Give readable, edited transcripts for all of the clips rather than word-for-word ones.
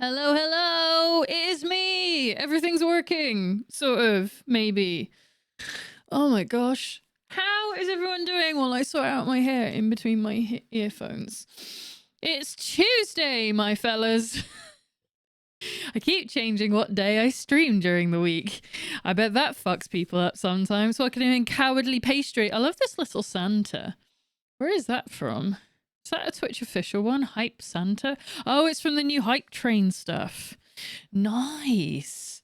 Hello, hello. It is me. Everything's working. Sort of, maybe. Oh my gosh. How is everyone doing while I sort out my hair in between my earphones? It's Tuesday, my fellas. I keep changing what day I stream during the week. I bet that fucks people up sometimes. Fucking in cowardly pastry. I love this little Santa. Where is that from? Is that a Twitch official one? Hype Santa? Oh, it's from the new Hype Train stuff. Nice.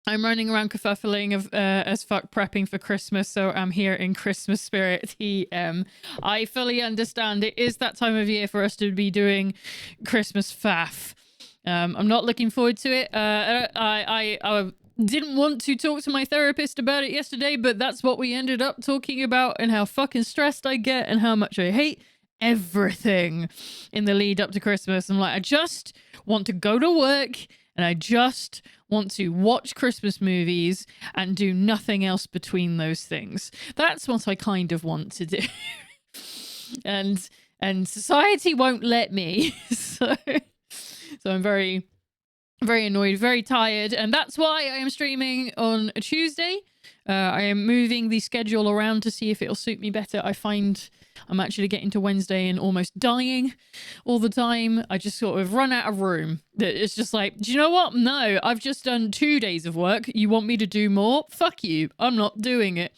I'm running around kerfuffling as fuck prepping for Christmas, so I'm here in Christmas spirit. I fully understand. It is that time of year for us to be doing Christmas faff. I'm not looking forward to it. I didn't want to talk to my therapist about it yesterday, but that's what we ended up talking about, and how fucking stressed I get and how much I hate everything in the lead up to Christmas. I'm like, I just want to go to work and I just want to watch Christmas movies and do nothing else between those things. That's what I kind of want to do. and society won't let me. So I'm very annoyed, very tired, and that's why I am streaming on a Tuesday. I am moving the schedule around to see if it'll suit me better. I find I'm actually getting to Wednesday and almost dying all the time. I just sort of run out of room. It's just like, do you know what? No, I've just done 2 days of work. You want me to do more? Fuck you. I'm not doing it.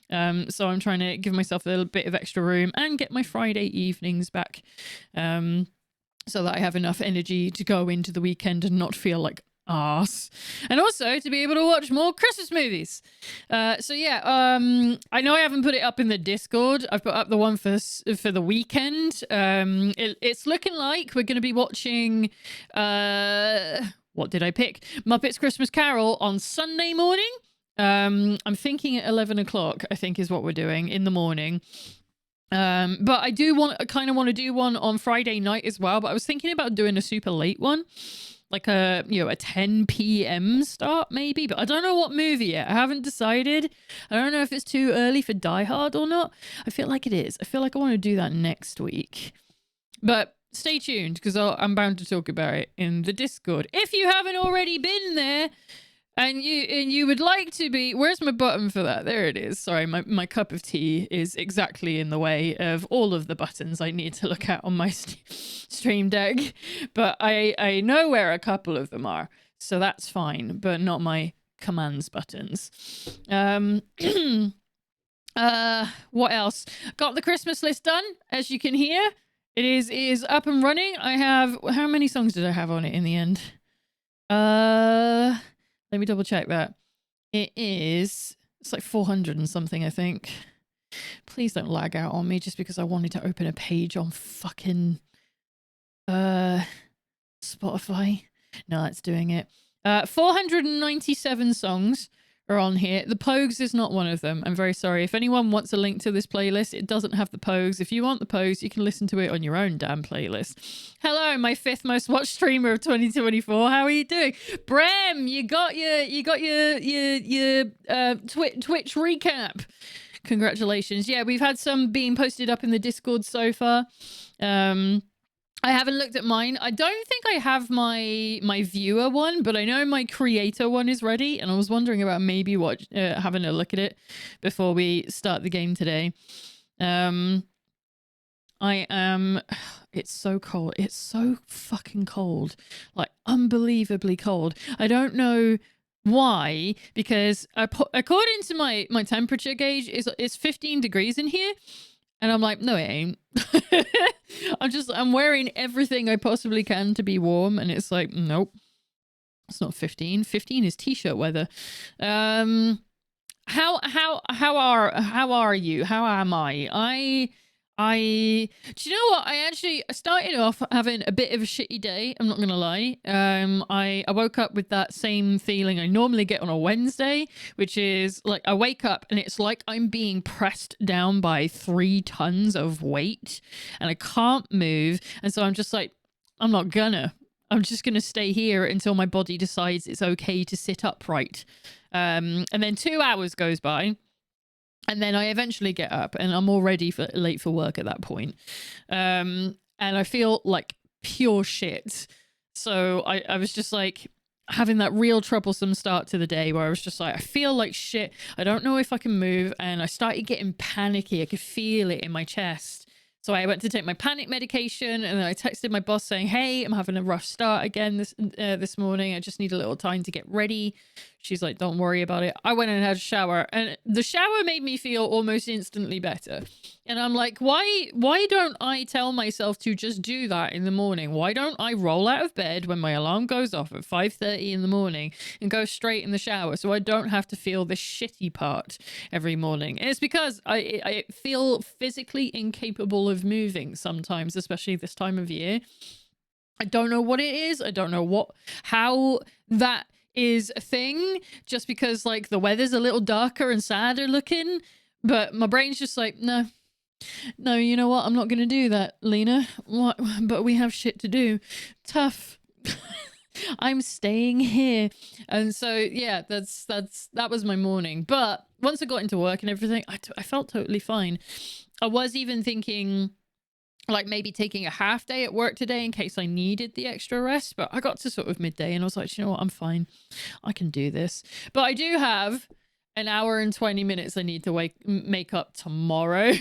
So I'm trying to give myself a little bit of extra room and get my Friday evenings back. So that I have enough energy to go into the weekend and not feel like arse, and also to be able to watch more Christmas movies. So yeah, I know I haven't put it up in the Discord. I've put up the one for the weekend. It's looking like we're going to be watching what did I pick? Muppets Christmas Carol on Sunday morning. I'm thinking at 11 o'clock, I think is what we're doing in the morning. But I kind of want to do one on Friday night as well, but I was thinking about doing a super late one, like a 10 p.m. start maybe, but I don't know what movie yet. I haven't decided. I don't know if it's too early for Die Hard or not. I feel like it is. I feel like I want to do that next week, but stay tuned because I'm bound to talk about it in the Discord. If you haven't already been there, and you would like to be... Where's my button for that? There it is. Sorry, my cup of tea is exactly in the way of all of the buttons I need to look at on my stream deck. But I know where a couple of them are, so that's fine, but not my commands buttons. What else? Got the Christmas list done, as you can hear. It is up and running. I have... How many songs did I have on it in the end? Let me double check that. It's like 400 and something, I think. Please don't lag out on me just because I wanted to open a page on fucking Spotify. No, that's doing it. 497 songs are on here. The Pogues is not one of them. I'm very sorry. If anyone wants a link to this playlist, it doesn't have the Pogues. If you want the Pogues, you can listen to it on your own damn playlist. Hello, my 5th most watched streamer of 2024. How are you doing? Brem, you got your Twitch recap. Congratulations. Yeah, we've had some being posted up in the Discord so far. I haven't looked at mine. I don't think I have my viewer one, but I know my creator one is ready, and I was wondering about maybe having a look at it before we start the game today. It's so cold. It's so fucking cold. Like, unbelievably cold. I don't know why, because according to my temperature gauge, it's 15 degrees in here. And I'm like, no, it ain't. I'm wearing everything I possibly can to be warm. And it's like, nope, it's not 15. 15 is t-shirt weather. How are you? How am I? Do you know what? I started off having a bit of a shitty day. I'm not going to lie. I woke up with that same feeling I normally get on a Wednesday, which is like I wake up and it's like I'm being pressed down by 3 tons of weight and I can't move. And so I'm just like, I'm just going to stay here until my body decides it's okay to sit upright. And then 2 hours goes by. And then I eventually get up and I'm already late for work at that point. And I feel like pure shit. So I was just like having that real troublesome start to the day where I was just like, I feel like shit. I don't know if I can move. And I started getting panicky. I could feel it in my chest. So I went to take my panic medication, and then I texted my boss saying, hey, I'm having a rough start again this morning. I just need a little time to get ready. She's like, don't worry about it. I went and had a shower, and the shower made me feel almost instantly better. And I'm like, why don't I tell myself to just do that in the morning? Why don't I roll out of bed when my alarm goes off at 5:30 in the morning and go straight in the shower so I don't have to feel the shitty part every morning? And it's because I feel physically incapable of moving sometimes, especially this time of year. I don't know what it is. I don't know how that is a thing, just because like the weather's a little darker and sadder looking, but my brain's just like, no, you know what? I'm not going to do that, Lena. What? But we have shit to do. Tough. I'm staying here. And so, yeah, that was my morning. But once I got into work and everything, I felt totally fine. I was even thinking like maybe taking a half day at work today in case I needed the extra rest. But I got to sort of midday and I was like, you know what? I'm fine. I can do this. But I do have an hour and 20 minutes I need to make up tomorrow.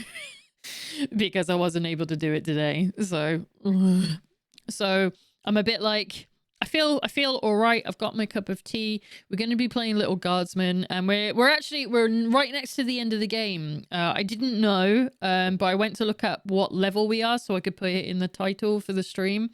Because I wasn't able to do it today. So I'm a bit like, I feel all right. I've got my cup of tea. We're going to be playing Little Guardsman, and we're right next to the end of the game. I didn't know, but I went to look up what level we are so I could put it in the title for the stream.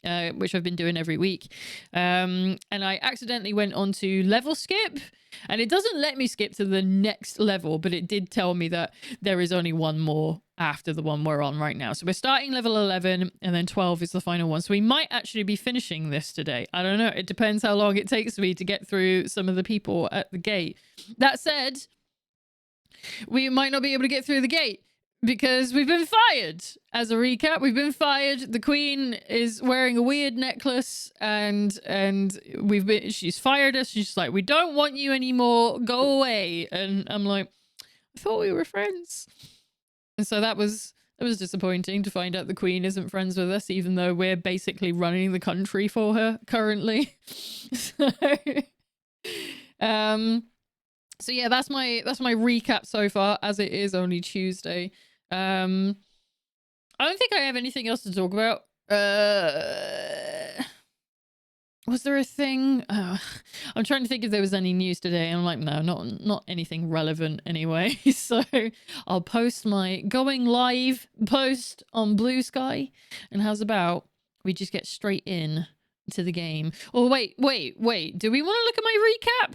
Which I've been doing every week. And I accidentally went on to level skip, and it doesn't let me skip to the next level, but it did tell me that there is only one more after the one we're on right now. So we're starting level 11, and then 12 is the final one. So we might actually be finishing this today. I don't know. It depends how long it takes me to get through some of the people at the gate. That said, we might not be able to get through the gate, because we've been fired. As a recap, we've been fired. The Queen is wearing a weird necklace, and she's fired us. She's like, we don't want you anymore. Go away. And I'm like, I thought we were friends. And so that was disappointing to find out the Queen isn't friends with us, even though we're basically running the country for her currently. So yeah, that's my recap so far, as it is only Tuesday. I don't think I have anything else to talk about. Was there a thing? I'm trying to think if there was any news today. And I'm like, no, not anything relevant anyway. So I'll post my going live post on Blue Sky. And how's about we just get straight in to the game? Oh, wait. Do we want to look at my recap?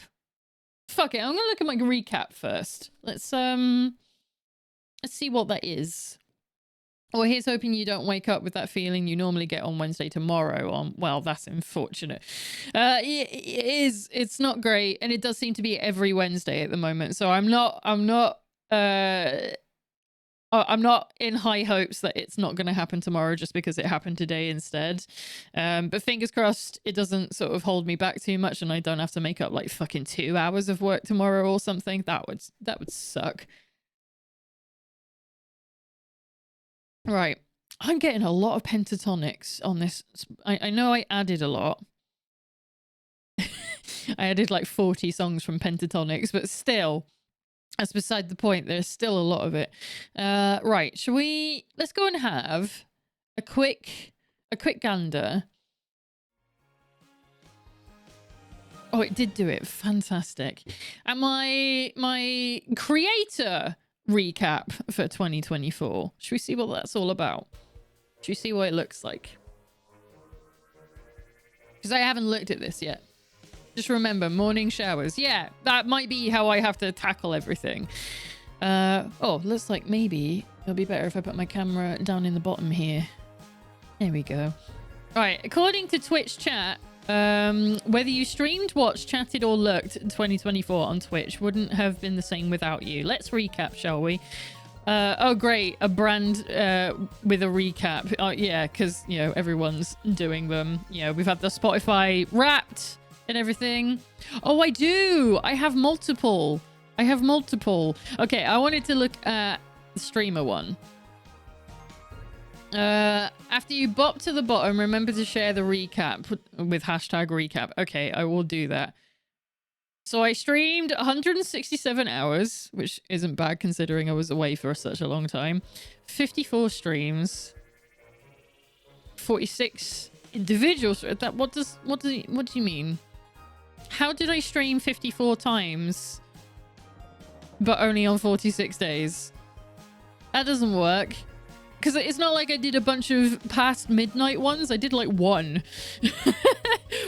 Fuck it, I'm gonna look at my recap first. Let's see what that is. Well, here's hoping you don't wake up with that feeling you normally get on Wednesday tomorrow. Well, that's unfortunate. It is. It's not great, and it does seem to be every Wednesday at the moment. So I'm not in high hopes that it's not going to happen tomorrow just because it happened today instead. But fingers crossed it doesn't sort of hold me back too much and I don't have to make up like fucking 2 hours of work tomorrow or something. That would suck. Right. I'm getting a lot of pentatonics on this. I know I added a lot. I added like 40 songs from Pentatonics, but still, that's beside the point. There's still a lot of it. Right. Let's go and have a quick gander. Oh, it did do it. Fantastic. And my creator recap for 2024. Should we see what that's all about? Should we see what it looks like? Because I haven't looked at this yet. Just remember, morning showers. Yeah, that might be how I have to tackle everything. Oh, looks like maybe it'll be better if I put my camera down in the bottom here. There we go. All right, according to Twitch chat, whether you streamed, watched, chatted, or lurked in 2024 on Twitch wouldn't have been the same without you. Let's recap, shall we? Oh, great. A brand with a recap. Oh, yeah, because, you know, everyone's doing them. You know, we've had the Spotify Wrapped and everything. Oh, I do. I have multiple. Okay, I wanted to look at the streamer one. After you bop to the bottom, remember to share the recap with hashtag recap. Okay, I will do that. So I streamed 167 hours, which isn't bad considering I was away for such a long time. 54 streams. 46 individuals. What do you mean? How did I stream 54 times but only on 46 days? That doesn't work. Because it's not like I did a bunch of past midnight ones. I did like one.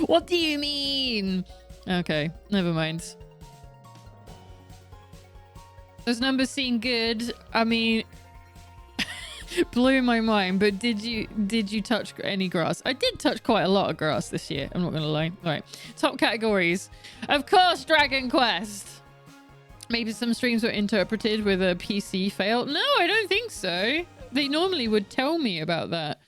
What do you mean? Okay, never mind. Those numbers seem good. I mean, blew my mind. But did you touch any grass? I did touch quite a lot of grass this year. I'm not gonna lie. All right, top categories. Of course, Dragon Quest. Maybe some streams were interpreted with a PC fail. No, I don't think so. They normally would tell me about that.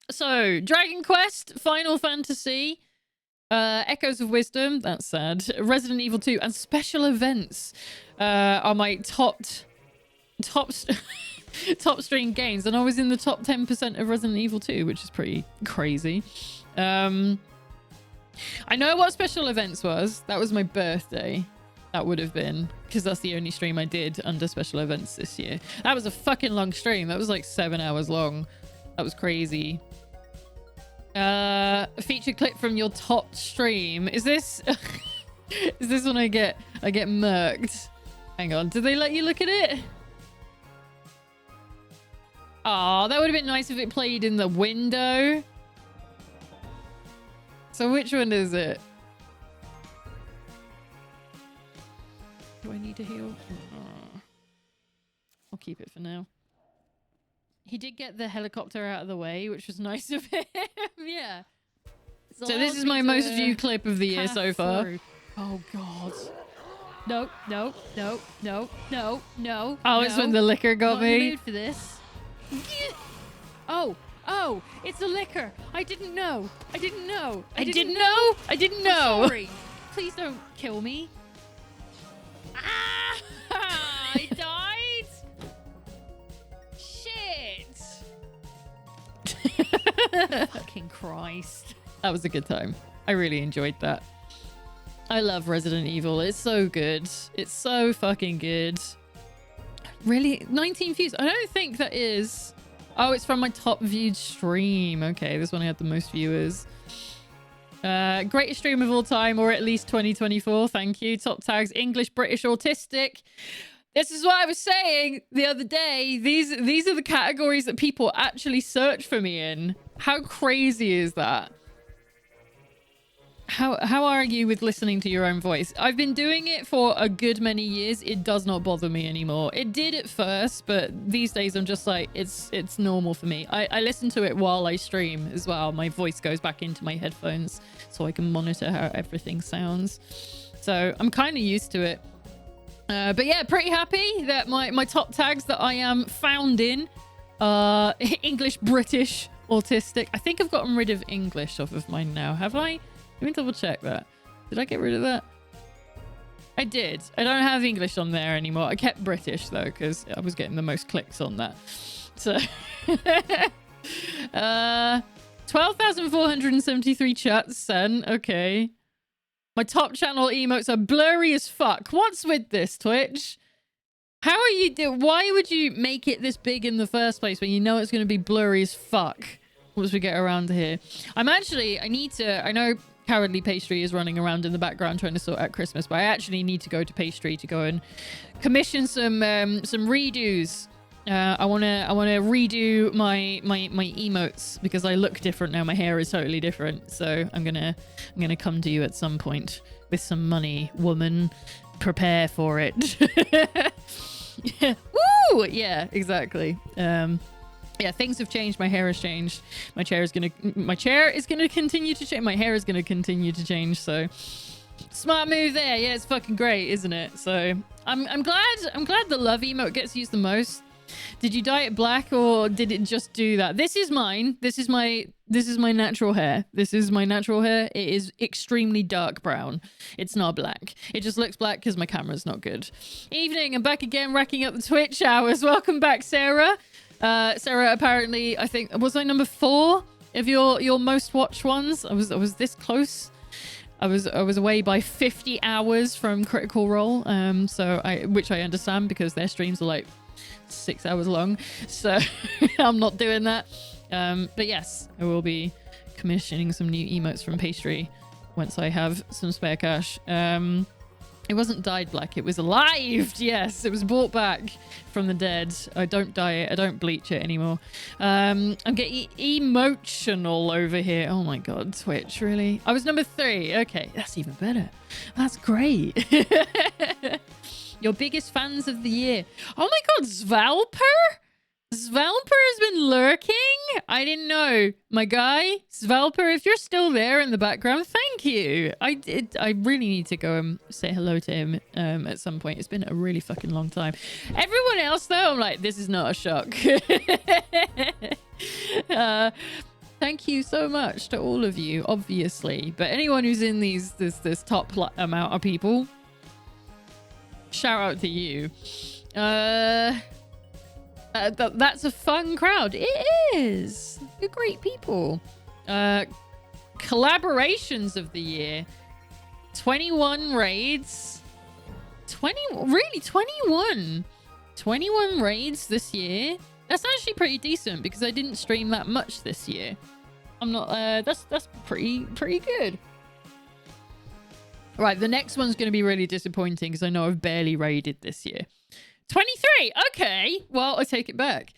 So Dragon Quest, Final Fantasy, Echoes of Wisdom, that's sad, Resident Evil 2, and special events are my top stream games, and I was in the top 10% of Resident Evil 2, which is pretty crazy. I know what special events was. That was my birthday. That would have been, because that's the only stream I did under special events this year. That was a fucking long stream. That was like 7 hours long. That was crazy. A featured clip from your top stream. Is this is this when I get murked? Hang on, did they let you look at it? Oh, that would have been nice if it played in the window. So which one is it? Do I need to heal? I'll keep it for now. He did get the helicopter out of the way, which was nice of him. Yeah. So this is my most viewed clip of the year so far. Through. Oh, God. No, no, no, no, no, no. Oh, it's when the liquor got me. I'm in the mood for this. Oh, it's the liquor. I didn't know. I didn't know. I didn't know. I didn't know. I'm sorry. Please don't kill me. Ah! I died! Shit! Fucking Christ. That was a good time. I really enjoyed that. I love Resident Evil. It's so good. It's so fucking good. Really? 19 views? I don't think that is... Oh, it's from my top viewed stream. Okay, this one I had the most viewers. Greatest stream of all time, or at least 2024. Thank you. Top tags: English, British, autistic. This is what I was saying the other day. These are the categories that people actually search for me in. How crazy is that? How are you with listening to your own voice? I've been doing it for a good many years. It does not bother me anymore. It did at first, but these days I'm just like, it's normal for me. I listen to it while I stream as well. My voice goes back into my headphones so I can monitor how everything sounds. So I'm kind of used to it. But yeah, pretty happy that my top tags that I am found in are English, British, autistic. I think I've gotten rid of English off of mine now. Have I? Let me double check that. Did I get rid of that? I did. I don't have English on there anymore. I kept British though, because I was getting the most clicks on that. So 12,473 chats sent. Okay. My top channel emotes are blurry as fuck. What's with this, Twitch? How are you why would you make it this big in the first place when you know it's going to be blurry as fuck once we get around here? I know Cowardly Pastry is running around in the background trying to sort out Christmas, but I actually need to go to Pastry to go and commission some redos. I wanna redo my emotes because I look different now. My hair is totally different, so I'm gonna come to you at some point with some money, woman. Prepare for it. Yeah. Woo! Yeah, exactly. Yeah, things have changed. My hair has changed. My chair is gonna continue to change. My hair is gonna continue to change. So smart move there. Yeah, it's fucking great, isn't it? So I'm glad the love emote gets used the most. Did you dye it black or did it just do that? This is mine. This is my natural hair. This is my natural hair. It is extremely dark brown. It's not black. It just looks black because my camera's not good. Evening, I'm back again, racking up the Twitch hours. Welcome back, Sarah. Sarah, apparently, I think, was I number 4 of your most watched ones? I was this close. I was away by 50 hours from Critical Role. Which I understand because their streams are like 6 hours long. So I'm not doing that. But yes, I will be commissioning some new emotes from Pastry once I have some spare cash. It wasn't dyed black, it was alive. Yes, it was brought back from the dead. I don't dye it, I don't bleach it anymore. I'm getting emotional over here. Oh my god, Twitch, really? I was number 3. Okay, that's even better. That's great. Your biggest fans of the year. Oh my god, Svalper? Svalper has been lurking? I didn't know. My guy, Svalper, if you're still there in the background, thank you. I really need to go and say hello to him at some point. It's been a really fucking long time. Everyone else, though, I'm like, this is not a shock. Thank you so much to all of you, obviously. But anyone who's in this top amount of people, shout out to you. That's a fun crowd. It is. You're great people. Collaborations of the year. 21 raids. 21. 21 raids this year. That's actually pretty decent because I didn't stream that much this year. I'm not that's pretty good. Right, the next one's going to be really disappointing because I know I've barely raided this year. 23. Okay. Well, I take it back.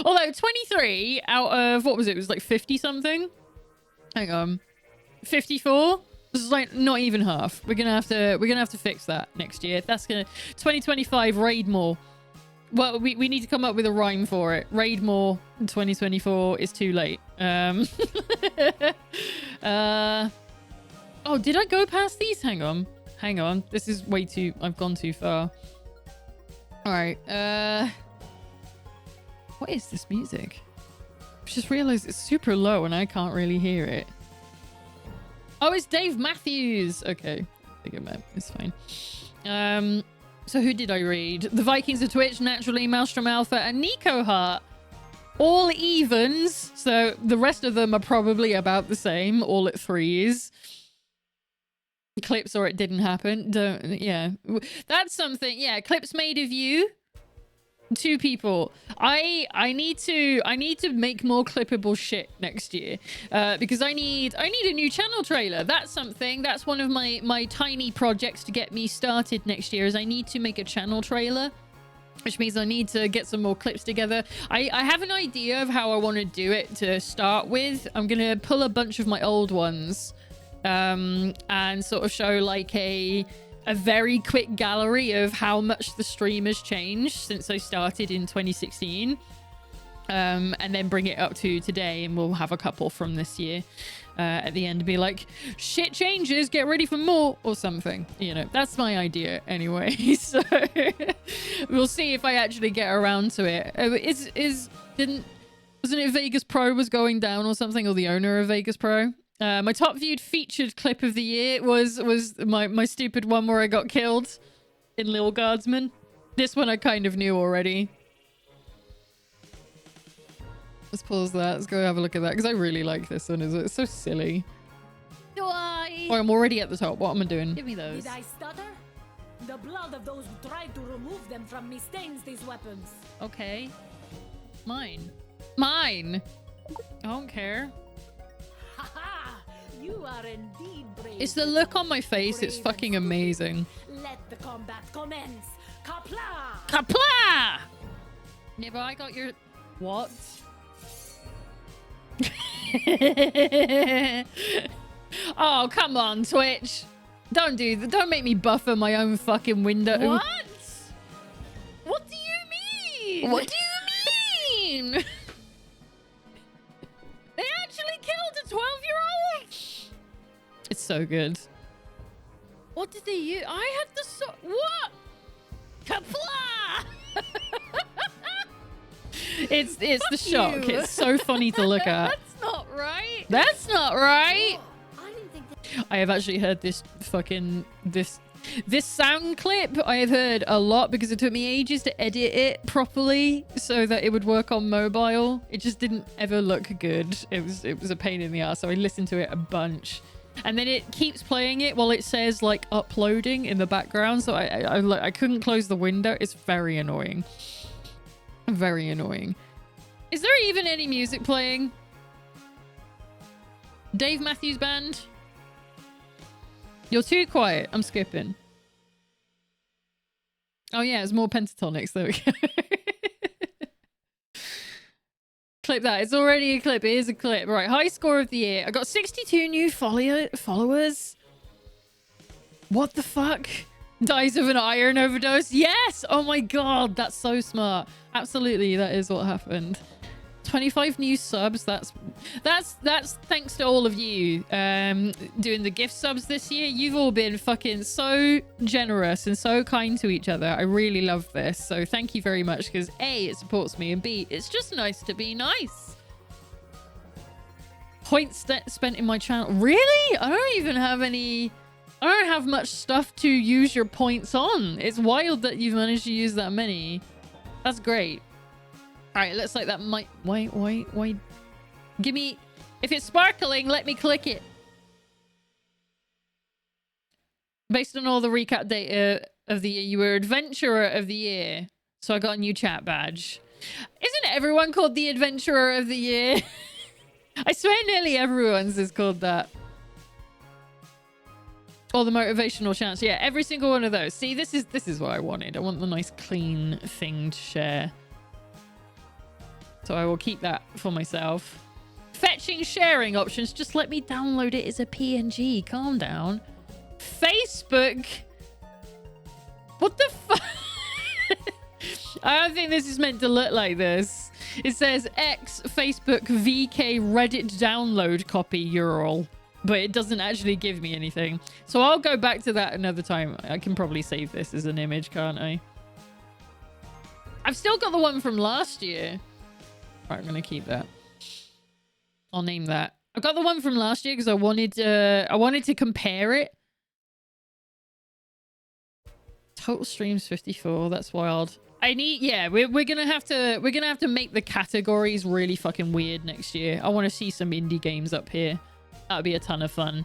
Although 23 out of what was it? It was like 50 something. Hang on. 54. This is like not even half. We're gonna have to fix that next year. That's gonna 2025 raid more. Well, we need to come up with a rhyme for it. Raid more in 2024 is too late. Oh, did I go past these? Hang on. This is way too... I've gone too far. All right. What is this music? I just realized it's super low and I can't really hear it. Oh, it's Dave Matthews. Okay. I think it's fine. So who did I read? The Vikings of Twitch, naturally, Maelstrom Alpha, and Nico Hart. All evens. So the rest of them are probably about the same, all at 3s. Clips or it didn't happen. Yeah. That's something. Yeah, clips made of you. 2 people. I need to make more clippable shit next year. Because I need a new channel trailer. That's something. That's one of my tiny projects to get me started next year is I need to make a channel trailer. Which means I need to get some more clips together. I have an idea of how I want to do it to start with. I'm going to pull a bunch of my old ones. And sort of show like a very quick gallery of how much the stream has changed since I started in 2016. And then bring it up to today, and we'll have a couple from this year at the end and be like, shit changes, get ready for more, or something. You know, that's my idea anyway. So we'll see if I actually get around to it. Wasn't it Vegas Pro was going down or something, or the owner of Vegas Pro? My top viewed featured clip of the year was my stupid one where I got killed in Lil Guardsman. This one I kind of knew already. Let's pause that. Let's go have a look at that because I really like this one. It's so silly. Do I? Oh, I'm already at the top. What am I doing? Give me those. Did I stutter? The blood of those who tried to remove them from me stains these weapons. Okay. Mine. I don't care. Ha! You are indeed brave. It's the look on my face. It's fucking amazing. Let the combat commence. Kapla! Kapla! Yeah, but I got your... What? Oh, come on, Twitch. Don't make me buffer my own fucking window. What? What do you mean? What do you mean? They actually killed a 12-year-old? It's so good. What did they use? I had the what? Kapla! It's the shock. you. It's so funny to look at. That's not right. That's not right. I didn't think that. I have actually heard this This sound clip I have heard a lot because it took me ages to edit it properly so that it would work on mobile. It just didn't ever look good. It was a pain in the ass. So I listened to it a bunch. And then it keeps playing it while it says like uploading in the background. So I couldn't close the window. It's very annoying. Very annoying. Is there even any music playing? Dave Matthews Band? You're too quiet. I'm skipping. Oh yeah, it's more pentatonics. There we go. Clip that. It's already a clip. It is a clip. Right, high score of the year. I got 62 new followers. What the fuck? Dies of an iron overdose? Yes! Oh my god, that's so smart. Absolutely, that is what happened. 25 new subs. That's thanks to all of you doing the gift subs this year. You've all been fucking so generous and so kind to each other. I really love this. So thank you very much because A, it supports me, and B, it's just nice to be nice. Points spent in my channel. Really? I don't even have any... I don't have much stuff to use your points on. It's wild that you've managed to use that many. That's great. All right, looks like that might... Wait. Give me... If it's sparkling, let me click it. Based on all the recap data of the year, you were Adventurer of the Year. So I got a new chat badge. Isn't everyone called the Adventurer of the Year? I swear nearly everyone's is called that. Or the motivational chance. Yeah, every single one of those. See, this is what I wanted. I want the nice clean thing to share. So I will keep that for myself. Fetching sharing options. Just let me download it as a PNG. Calm down. Facebook. What the fuck? I don't think this is meant to look like this. It says X Facebook VK Reddit download copy URL. But it doesn't actually give me anything. So I'll go back to that another time. I can probably save this as an image, can't I? I've still got the one from last year. Right, I'm going to keep that. I'll name that. I got the one from last year because I wanted to compare it. Total streams 54. That's wild. Yeah, we're gonna have to make the categories really fucking weird next year. I want to see some indie games up here. That would be a ton of fun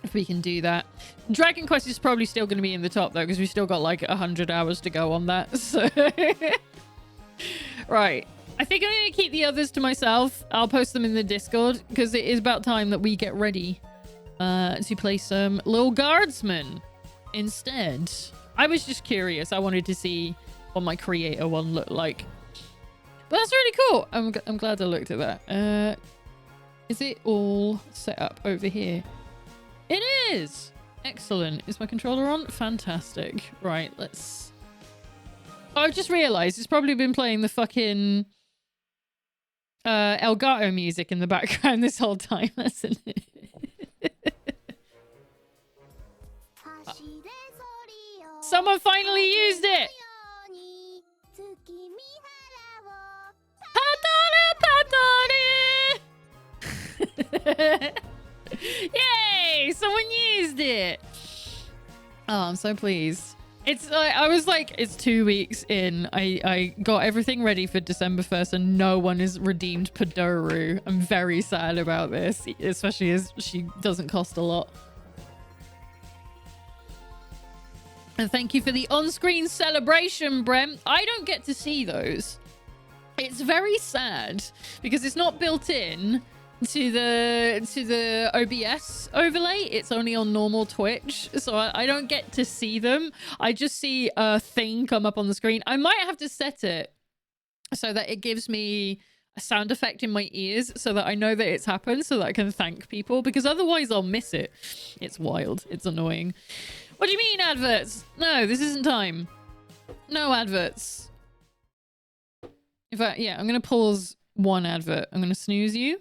if we can do that. Dragon Quest is probably still going to be in the top though because we still got like 100 hours to go on that. So right. I think I'm going to keep the others to myself. I'll post them in the Discord because it is about time that we get ready to play some Little Guardsman instead. I was just curious. I wanted to see what my creator one looked like. But that's really cool. I'm glad I looked at that. Is it all set up over here? It is! Excellent. Is my controller on? Fantastic. Right, let's... Oh, I've just realised it's probably been playing the fucking... Elgato music in the background this whole time, hasn't it? Someone finally used it! Yay! Someone used it! Oh, I'm so pleased. It's I was like, it's 2 weeks in. I got everything ready for December 1st and no one has redeemed Padoru. I'm very sad about this, especially as she doesn't cost a lot. And thank you for the on-screen celebration, Brem. I don't get to see those. It's very sad because it's not built in to the OBS overlay. It's only on normal Twitch, so I don't get to see them. I just see a thing come up on the screen. I might have to set it so that it gives me a sound effect in my ears so that I know that it's happened, so that I can thank people, because otherwise I'll miss it. It's wild. It's annoying. What do you mean adverts? No, this isn't time. No adverts. In fact, yeah, I'm going to pause one advert. I'm going to snooze you.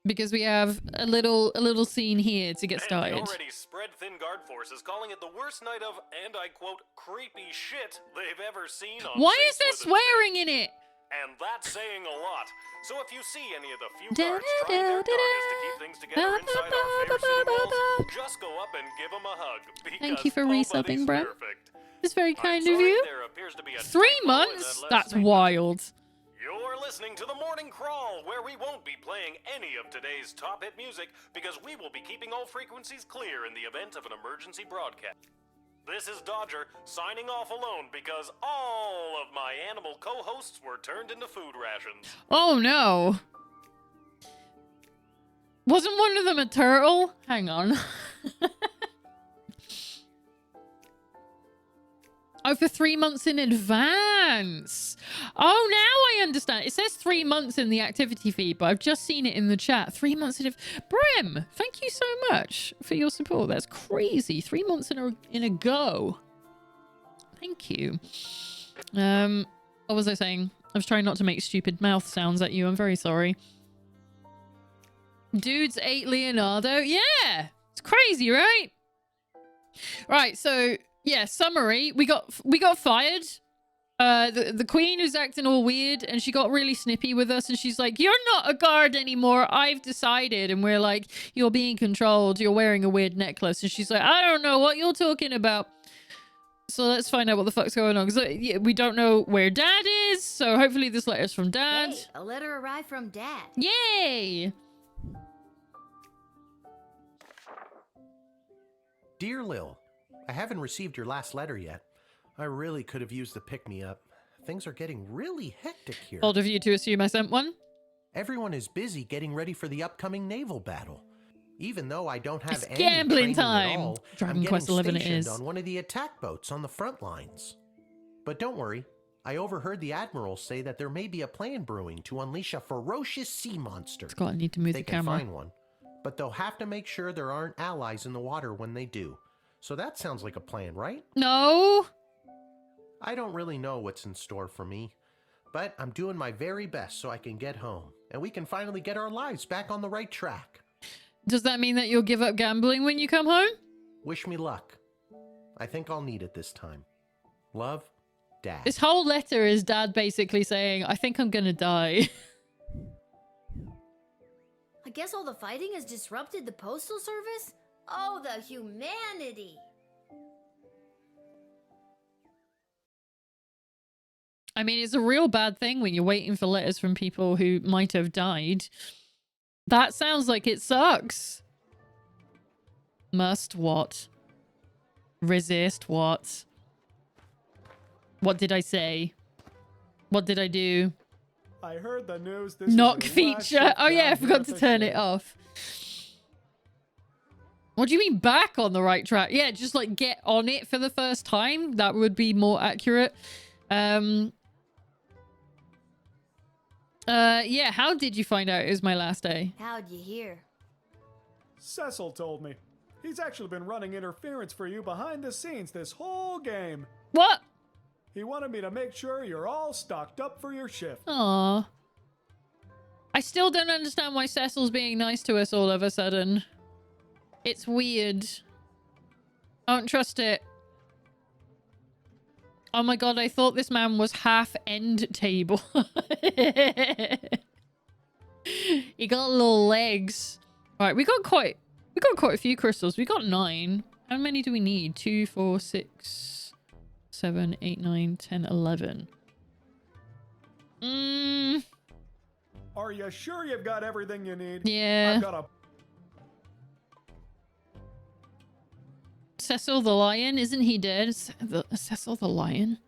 Because we have a little scene here to get started. And the already spread thin guard forces calling it the worst night of, and I quote, creepy shit they've ever seen on Why is there Facebook. swearing in it? And that's saying a lot. So if you see any of the few guards trying their darndest to keep things together inside our fair city walls, just go up and give them a hug. Thank you for nobody's resubbing, Bram. perfect. It's very I'm kind of sorry, you. there appears to be a 3 typo in months? that last That's statement. wild. You're listening to the Morning Crawl, where we won't be playing any of today's top hit music because we will be keeping all frequencies clear in the event of an emergency broadcast. This is Dodger, signing off alone because all of my animal co-hosts were turned into food rations. Oh no. Wasn't one of them a turtle? Hang on. Oh, for 3 months in advance. Oh, now I understand. It says 3 months in the activity feed, but I've just seen it in the chat. 3 months in Brim, thank you so much for your support. That's crazy. 3 months in a go. Thank you. What was I saying? I was trying not to make stupid mouth sounds at you. I'm very sorry. Dudes ate Leonardo. Yeah, it's crazy, right? Right, so yeah, summary. We got fired. The queen was acting all weird and she got really snippy with us and she's like, "You're not a guard anymore. I've decided." And we're like, "You're being controlled. You're wearing a weird necklace." And she's like, "I don't know what you're talking about." So let's find out what the fuck's going on. Because we don't know where Dad is. So hopefully this letter's from Dad. Hey, a letter arrived from Dad. Yay! Dear Lil, I haven't received your last letter yet. I really could have used the pick-me-up. Things are getting really hectic here. Bold of you to assume I sent one. Everyone is busy getting ready for the upcoming naval battle. Even though I don't have It's any gambling training at time. all, Dragon I'm Quest getting XI it stationed is. on one of the attack boats on the front lines. But don't worry, I overheard the Admiral say that there may be a plan brewing to unleash a ferocious sea monster. Scott, I need to move They the can camera. find one, but they'll have to make sure there aren't allies in the water when they do. So that sounds like a plan, right? No. I don't really know what's in store for me, but I'm doing my very best so I can get home, and we can finally get our lives back on the right track. Does that mean that you'll give up gambling when you come home? Wish me luck. I think I'll need it this time. Love, Dad. This whole letter is Dad basically saying, "I think I'm gonna die." I guess all the fighting has disrupted the postal service? Oh, the humanity! I mean, it's a real bad thing when you're waiting for letters from people who might have died. That sounds like it sucks. Must what? Resist what? What did I say? What did I do? I heard the news. This Knock is your last feature. shift Oh yeah, I down forgot here to at the turn it ship. off. What do you mean back on the right track? Yeah, just like get on it for the first time. That would be more accurate. Yeah, how did you find out it was my last day? How'd you hear? Cecil told me. He's actually been running interference for you behind the scenes this whole game. What? He wanted me to make sure you're all stocked up for your shift. Aw. I still don't understand why Cecil's being nice to us all of a sudden. It's weird. I don't trust it. Oh my god, I thought this man was half end table. He got little legs. Right, we got quite a few crystals. We got 9. How many do we need? 2, 4, 6, 7, 8, 9, 10, 11. Are you sure you've got everything you need? Yeah. I've got a... Cecil the Lion, isn't he dead? Cecil the Lion?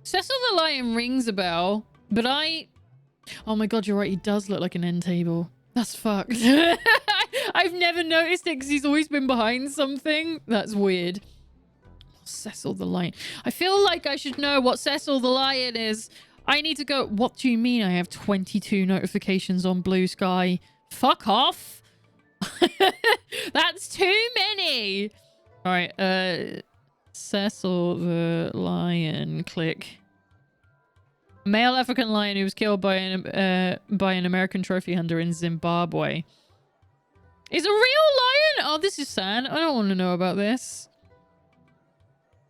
Cecil the Lion rings a bell, but oh my god, you're right, he does look like an end table. That's fucked. I've never noticed it because he's always been behind something. That's weird. Cecil the Lion. I feel like I should know what Cecil the Lion is. I need to go. What do you mean I have 22 notifications on Blue Sky? Fuck off. That's too many. All right, Cecil the Lion, click. Male African lion who was killed by an American trophy hunter in Zimbabwe. Is a real lion? Oh, this is sad. I don't want to know about this.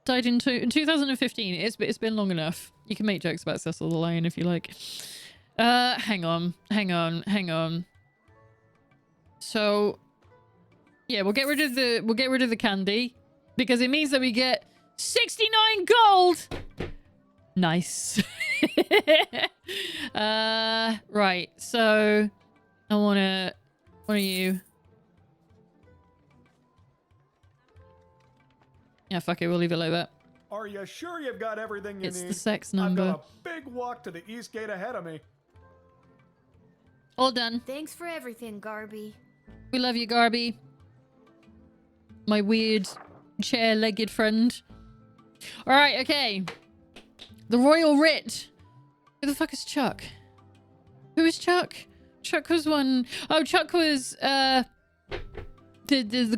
died in 2015. It's been long enough. You can make jokes about Cecil the Lion if you like. Hang on. So, yeah, we'll get rid of the candy because it means that we get 69 gold. Nice. Right. So, I wanna. What are you? Yeah, fuck it. We'll leave it like that. Are you sure you've got everything you It's need? the sex I've number. got a big walk to the east gate ahead of me. All done. Thanks for everything, Garby. We love you, Garby. My weird chair-legged friend. Alright, okay. The Royal Writ. Who the fuck is Chuck? Who is Chuck? Chuck was one... Oh, Chuck was, the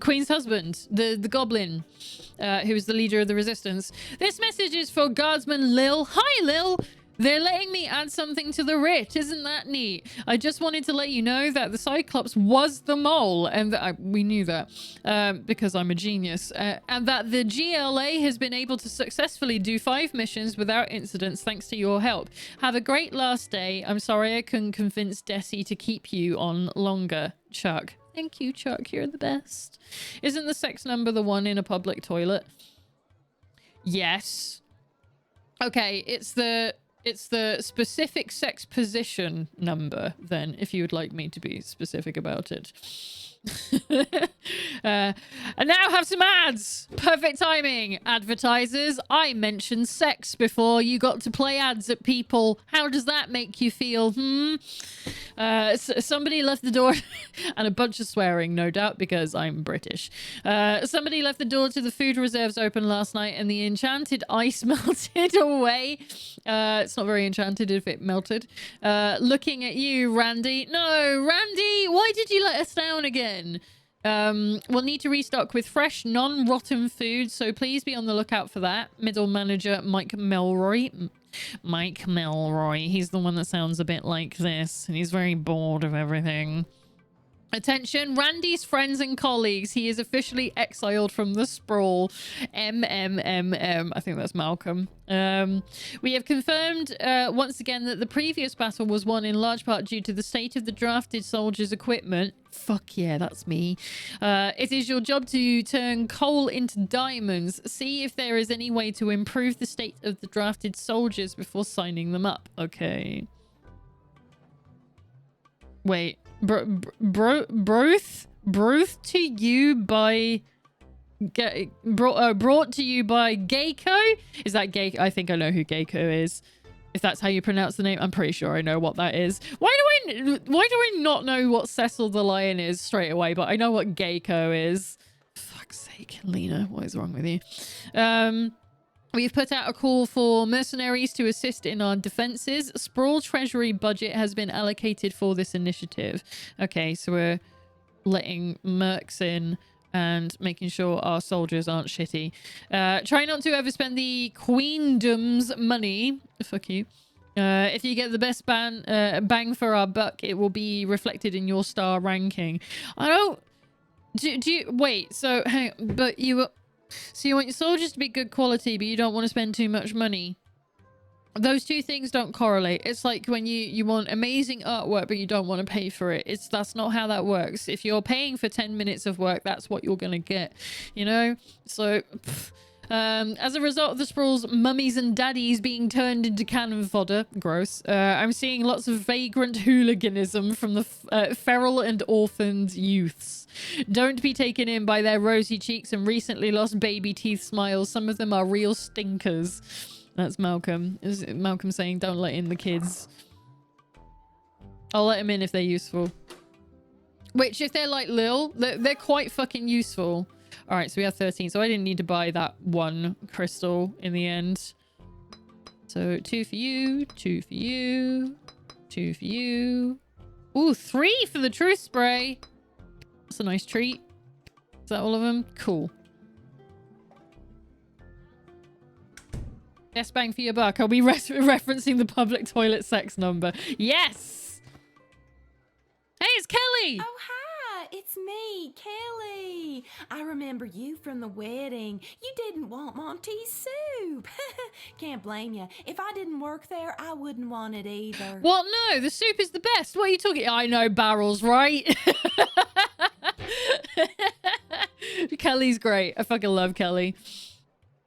Queen's husband. The goblin. Who was the leader of the resistance. This message is for Guardsman Lil. Hi, Lil! They're letting me add something to the writ. Isn't that neat? I just wanted to let you know that the Cyclops was the mole. And we knew that because I'm a genius. And that the GLA has been able to successfully do 5 missions without incidents thanks to your help. Have a great last day. I'm sorry I couldn't convince Desi to keep you on longer. Chuck. Thank you, Chuck. You're the best. Isn't the sex number the one in a public toilet? Yes. Okay, it's the specific sex position number, then, if you would like me to be specific about it. And now have some ads. Perfect timing. Advertisers, I mentioned sex before you got to play ads at people. How does that make you feel? Somebody left the door and a bunch of swearing, no doubt, because I'm British. Somebody left the door to the food reserves open last night and the enchanted ice melted away. It's not very enchanted if it melted. Looking at you, Randy. No, Randy, why did you let us down again? We'll need to restock with fresh, non-rotten food, so please be on the lookout for that. Middle manager Mike Melroy. Mike Melroy. He's the one that sounds a bit like this, and he's very bored of everything. Attention, Randy's friends and colleagues. He is officially exiled from the sprawl. MMMM. I think that's Malcolm. We have confirmed once again that the previous battle was won in large part due to the state of the drafted soldiers' equipment. Fuck yeah, that's me. It is your job to turn coal into diamonds. See if there is any way to improve the state of the drafted soldiers before signing them up. Okay. Wait. Brought to you by brought to you by Geico? Is that Geico? I think I know who Geico is. If that's how you pronounce the name, I'm pretty sure I know what that is. Why do I not know what Cecil the Lion is straight away, but I know what Geico is. For fuck's sake, Lena, what is wrong with you? We've put out a call for mercenaries to assist in our defenses. Sprawl Treasury budget has been allocated for this initiative. Okay, so we're letting mercs in and making sure our soldiers aren't shitty. Try not to overspend the Queendom's money. Fuck you. If you get the best bang for our buck, it will be reflected in your star ranking. I don't... Do you... Wait, so... Hang on, but you... So you want your soldiers to be good quality, but you don't want to spend too much money. Those two things don't correlate. It's like when you want amazing artwork, but you don't want to pay for it. That's not how that works. If you're paying for 10 minutes of work, that's what you're going to get, you know? So, as a result of the Sprawl's mummies and daddies being turned into cannon fodder, gross, I'm seeing lots of vagrant hooliganism from the feral and orphaned youths. Don't be taken in by their rosy cheeks and recently lost baby teeth smiles. Some of them are real stinkers. That's Malcolm. Is Malcolm saying don't let in the kids? I'll let them in if they're useful. Which, if they're like Lil, they're quite fucking useful. Alright, so we have 13. So I didn't need to buy that one crystal in the end. So 2 for you, 2 for you, 2 for you. Ooh, 3 for the truth spray. That's a nice treat. Is that all of them? Cool. Best bang for your buck. Are we referencing the public toilet sex number? Yes! Hey, it's Kelly! Oh, hi! It's me, Kelly! Honey, I remember you from the wedding. You didn't want Monty's soup. Can't blame you. If I didn't work there, I wouldn't want it either. Well, no, the soup is the best. What are you talking? I know barrels, right? Kelly's great. I fucking love Kelly.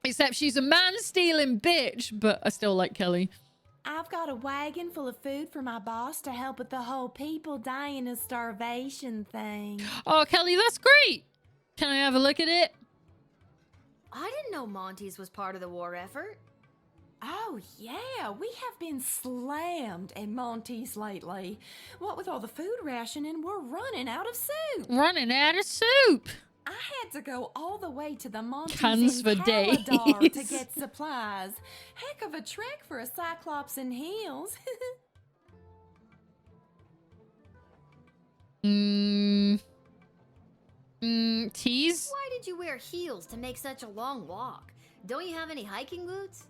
Except she's a man-stealing bitch, but I still like Kelly. I've got a wagon full of food for my boss to help with the whole people dying of starvation thing. Oh, Kelly, that's great. Can I have a look at it? I didn't know Monty's was part of the war effort. Oh, yeah, we have been slammed at Monty's lately. What with all the food rationing, we're running out of soup. Running out of soup. I had to go all the way to the Monty's Cans in for Caladar days. to get supplies. Heck of a trek for a Cyclops in heels. Tease? Why did you wear heels to make such a long walk? Don't you have any hiking boots?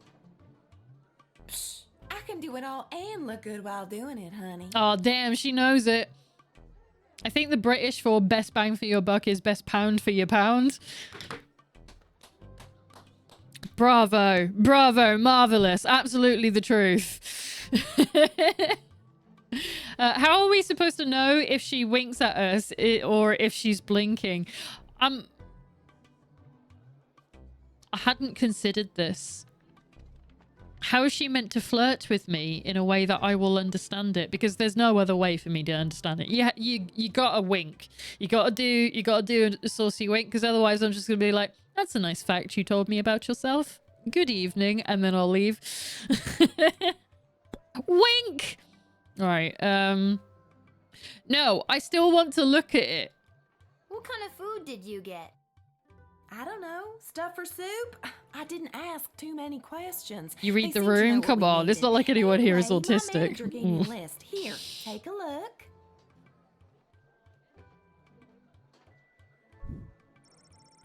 Psh, I can do it all and look good while doing it, honey. Oh, damn, she knows it. I think the British for best bang for your buck is best pound for your pound. Bravo. Bravo. Marvelous. Absolutely the truth. How are we supposed to know if she winks at us or if she's blinking? I hadn't considered this. How is she meant to flirt with me in a way that I will understand it? Because there's no other way for me to understand it. You gotta wink. You gotta do a saucy wink, because otherwise I'm just gonna be like, that's a nice fact you told me about yourself. Good evening, and then I'll leave. Wink! Alright, no, I still want to look at it. What kind of food did you get? I don't know. Stuff for soup? I didn't ask too many questions. You read They the seem to know room? what Come we on, it's needed. not like anyone here is Anyway, my autistic. manager gave me a list. Here, take a look.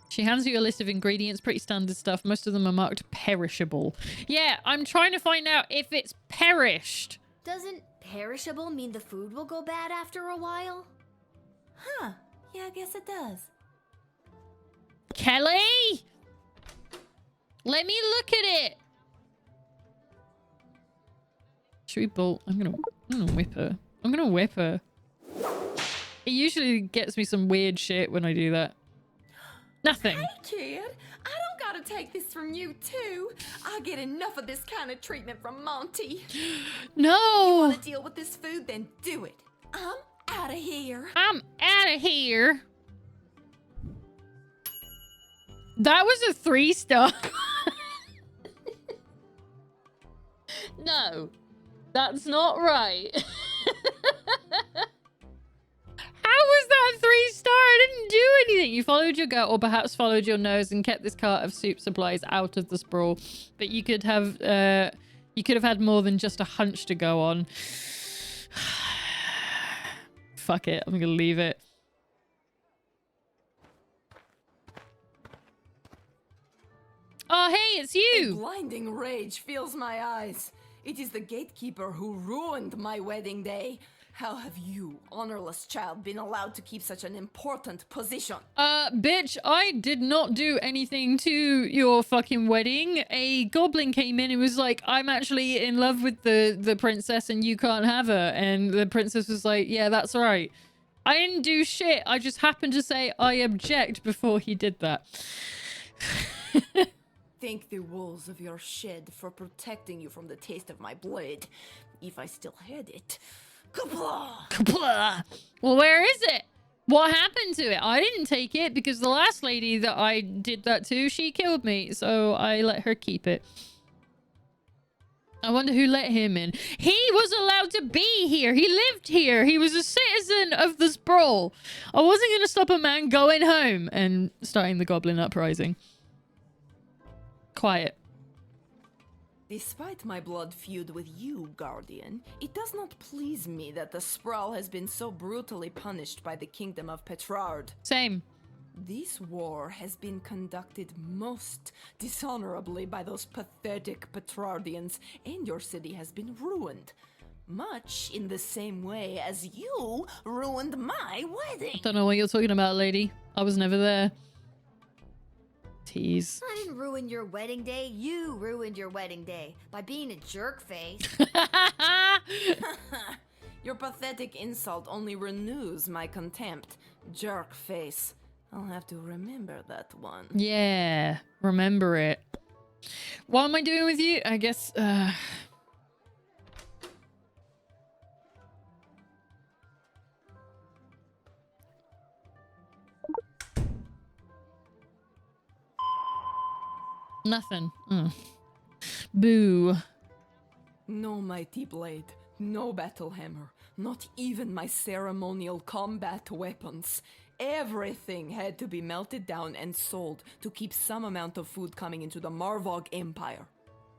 She hands you a list of ingredients, pretty standard stuff. Most of them are marked perishable. Yeah, I'm trying to find out if it's perished. Doesn't perishable mean the food will go bad after a while? Huh. Yeah, I guess it does. Kelly! Let me look at it! Should we bolt? I'm gonna whip her. I'm gonna whip her. It usually gets me some weird shit when I do that. Nothing. Hey, kid. I don't gotta take this from you, too. I get enough of this kind of treatment from Monty. No! Want to deal with this food? Then do it. I'm out of here. I'm out of here. That was a 3-star. No, that's not right. How was that 3-star? I didn't do anything. You followed your gut, or perhaps followed your nose and kept this cart of soup supplies out of the sprawl. But you could have had more than just a hunch to go on. Fuck it. I'm gonna leave it. Oh, hey, it's A you. blinding rage fills my eyes. It is the gatekeeper who ruined my wedding day. How have you, honorless child, been allowed to keep such an important position? Bitch, I did not do anything to your fucking wedding. A goblin came in and was like, I'm actually in love with the princess and you can't have her. And the princess was like, yeah, that's right. I didn't do shit. I just happened to say I object before he did that. Thank the walls of your shed for protecting you from the taste of my blade. If I still had it. Kapla! Kapla! Well, where is it? What happened to it? I didn't take it because the last lady that I did that to, she killed me. So I let her keep it. I wonder who let him in. He was allowed to be here. He lived here. He was a citizen of the sprawl. I wasn't going to stop a man going home and starting the goblin uprising. Quiet. Despite my blood feud with you, Guardian, it does not please me that the Sprawl has been so brutally punished by the Kingdom of Petrard. Same. This war has been conducted most dishonorably by those pathetic Petrardians, and your city has been ruined. Much in the same way as you ruined my wedding. Don't know what you're talking about, lady. I was never there. Tease. I didn't ruin your wedding day. You ruined your wedding day by being a jerk face. Your pathetic insult only renews my contempt. Jerk face. I'll have to remember that one. Yeah, remember it. What am I doing with you? I guess, nothing. Boo. No mighty blade, no battle hammer, not even my ceremonial combat weapons. Everything had to be melted down and sold to keep some amount of food coming into the Marvog Empire.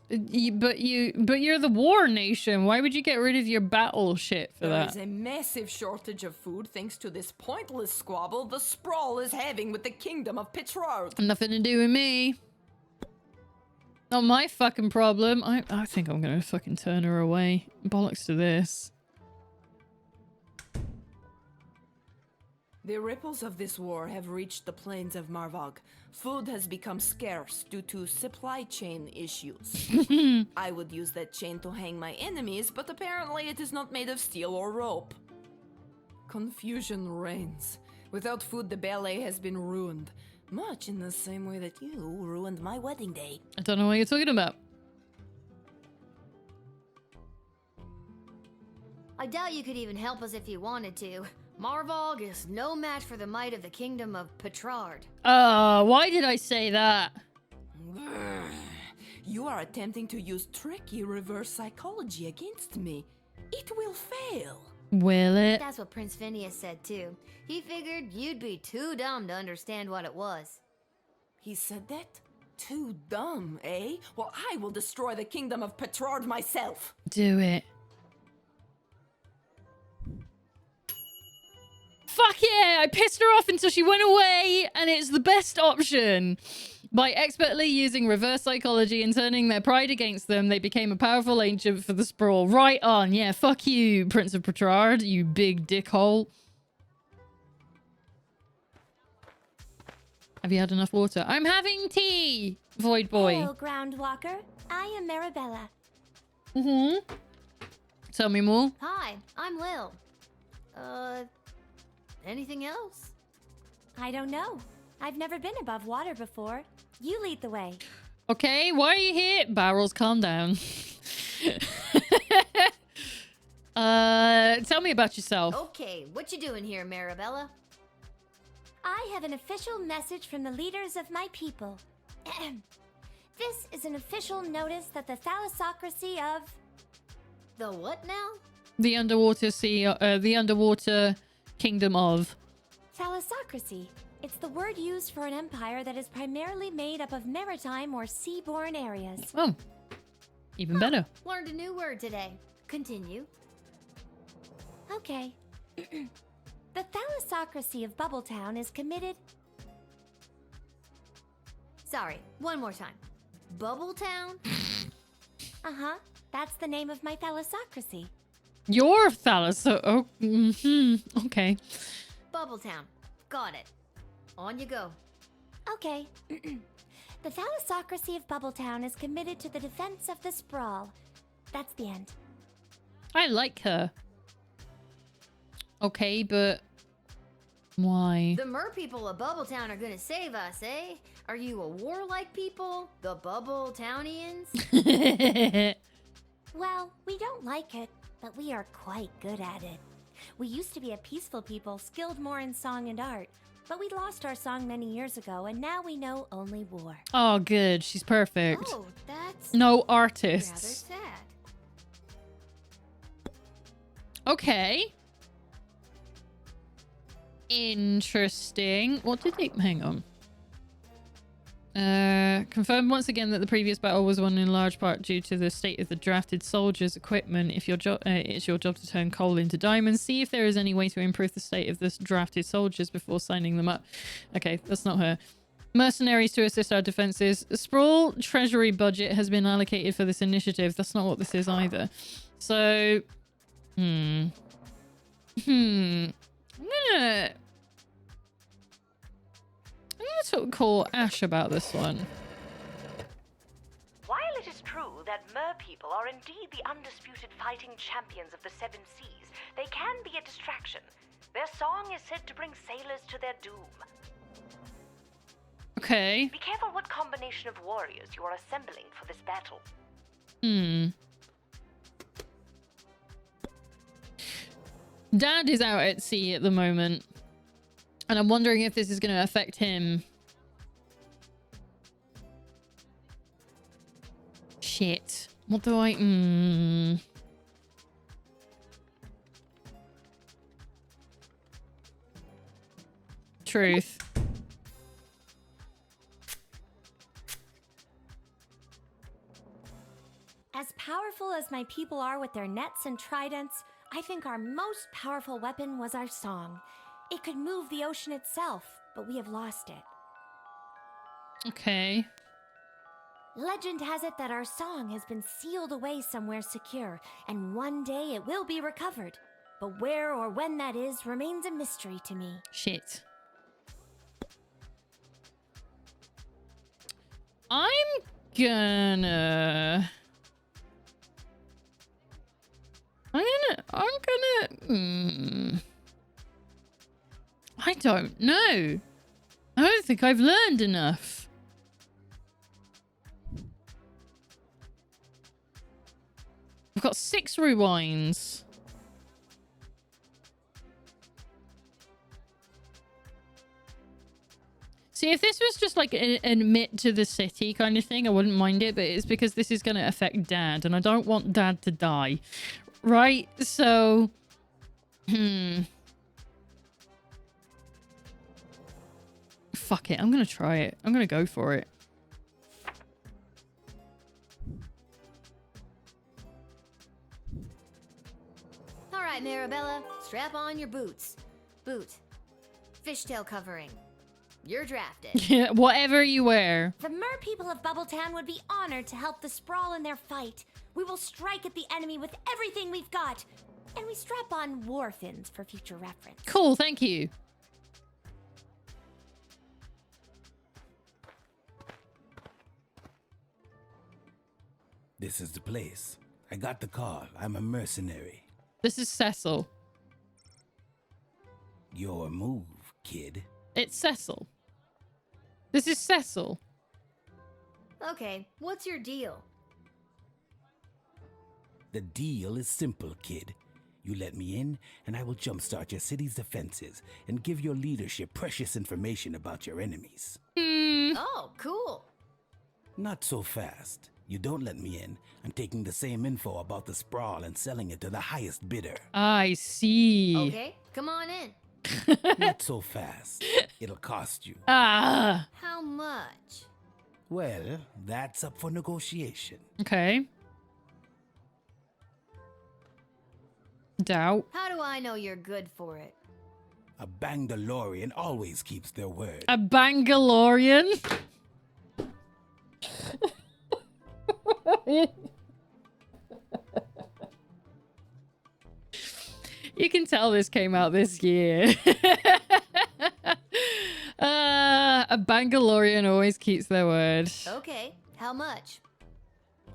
But you're the war nation. Why would you get rid of your battle shit for There that? is a massive shortage of food thanks to this pointless squabble the Sprawl is having with the kingdom of Petrarch. Nothing to do with me. Not my fucking problem. I think I'm gonna fucking turn her away. Bollocks to this. The ripples of this war have reached the plains of Marvog. Food has become scarce due to supply chain issues. I would use that chain to hang my enemies, but apparently it is not made of steel or rope. Confusion reigns. Without food, the ballet has been ruined. Much in the same way that you ruined my wedding day. I don't know what you're talking about. I doubt you could even help us if you wanted to. Marvog is no match for the might of the kingdom of Petrard. Why did I say that? You are attempting to use tricky reverse psychology against me. It will fail. Will it? That's what Prince Phineas said too. He figured you'd be too dumb to understand what it was. He said that? Too dumb, eh? Well, I will destroy the kingdom of Petrard myself. Do it. Fuck yeah! I pissed her off until she went away, and it's the best option. By expertly using reverse psychology and turning their pride against them, they became a powerful agent for the Sprawl. Right on. Yeah, fuck you, Prince of Petrard, you big dickhole. Have you had enough water? I'm having tea, Void Boy. Hello, Groundwalker. I am Marabella. Tell me more. Hi, I'm Lil. Anything else? I don't know. I've never been above water before. You lead the way. Okay, why are you here? Barrels, calm down. Tell me about yourself. Okay, what you doing here, Marabella? I have an official message from the leaders of my people. This is an official notice that the thalassocracy of... The what now? The underwater sea, the underwater kingdom of... Thalassocracy. It's the word used for an empire that is primarily made up of maritime or seaborne areas. Oh, even better. Learned a new word today. Continue. Okay. The thalassocracy of Bubbletown is committed... Sorry, one more time. Bubbletown? Uh-huh. That's the name of my thalassocracy. Your thalassoc... Oh, okay. Bubbletown. Got it. On you go. Okay. The thalassocracy of Bubbletown is committed to the defense of the Sprawl. That's the end. I like her. Okay, but... Why? The mer people of Bubbletown are gonna save us, eh? Are you a warlike people? The Bubbletownnians? Well, we don't like it, but we are quite good at it. We used to be a peaceful people, skilled more in song and art, but we lost our song many years ago, and now we know only war. Oh, good. She's perfect. Oh, that's No rather artists. sad. Okay. Interesting. What did they... Hang on. Confirmed once again that the previous battle was won in large part due to the state of the drafted soldiers' equipment. If your job, it's your job to turn coal into diamonds. See if there is any way to improve the state of this drafted soldiers before signing them up. Okay, that's not her. Mercenaries to assist our defenses. The Sprawl treasury budget has been allocated for this initiative. That's not what this is either. So, I'm gonna sort of call Ash about this one. While it is true that mer people are indeed the undisputed fighting champions of the Seven Seas, they can be a distraction. Their song is said to bring sailors to their doom. Okay. Be careful what combination of warriors you are assembling for this battle. Dad is out at sea at the moment. And I'm wondering if this is going to affect him. Shit. What do I... Truth. As powerful as my people are with their nets and tridents, I think our most powerful weapon was our song. It could move the ocean itself, but we have lost it. Okay. Legend has it that our song has been sealed away somewhere secure, and one day it will be recovered. But where or when that is remains a mystery to me. Shit. I'm gonna... I don't know. I don't think I've learned enough. I've got 6 rewinds. See, if this was just like an admit to the city kind of thing, I wouldn't mind it, but it's because this is going to affect Dad, and I don't want Dad to die. Right? So... Fuck it, I'm going to try it. I'm going to go for it. All right, Marabella, strap on your boots. Boot. Fishtail covering. You're drafted. Yeah, whatever you wear. The mer people of Bubbletown would be honored to help the Sprawl in their fight. We will strike at the enemy with everything we've got. And we strap on war fins for future reference. Cool, thank you. This is the place. I got the call. I'm a mercenary. This is Cecil. Your move, kid. It's Cecil. This is Cecil. Okay, what's your deal? The deal is simple, kid. You let me in, and I will jumpstart your city's defenses and give your leadership precious information about your enemies. Oh, cool. Not so fast. You don't let me in, I'm taking the same info about the Sprawl and selling it to the highest bidder. I see. Okay, come on in. Not so fast. It'll cost you. Ah. How much? Well, that's up for negotiation. Okay. Doubt. How do I know you're good for it? A Bangalorian always keeps their word. A Bangalorian? You can tell this came out this year. A Bangalorian always keeps their word. Okay, how much?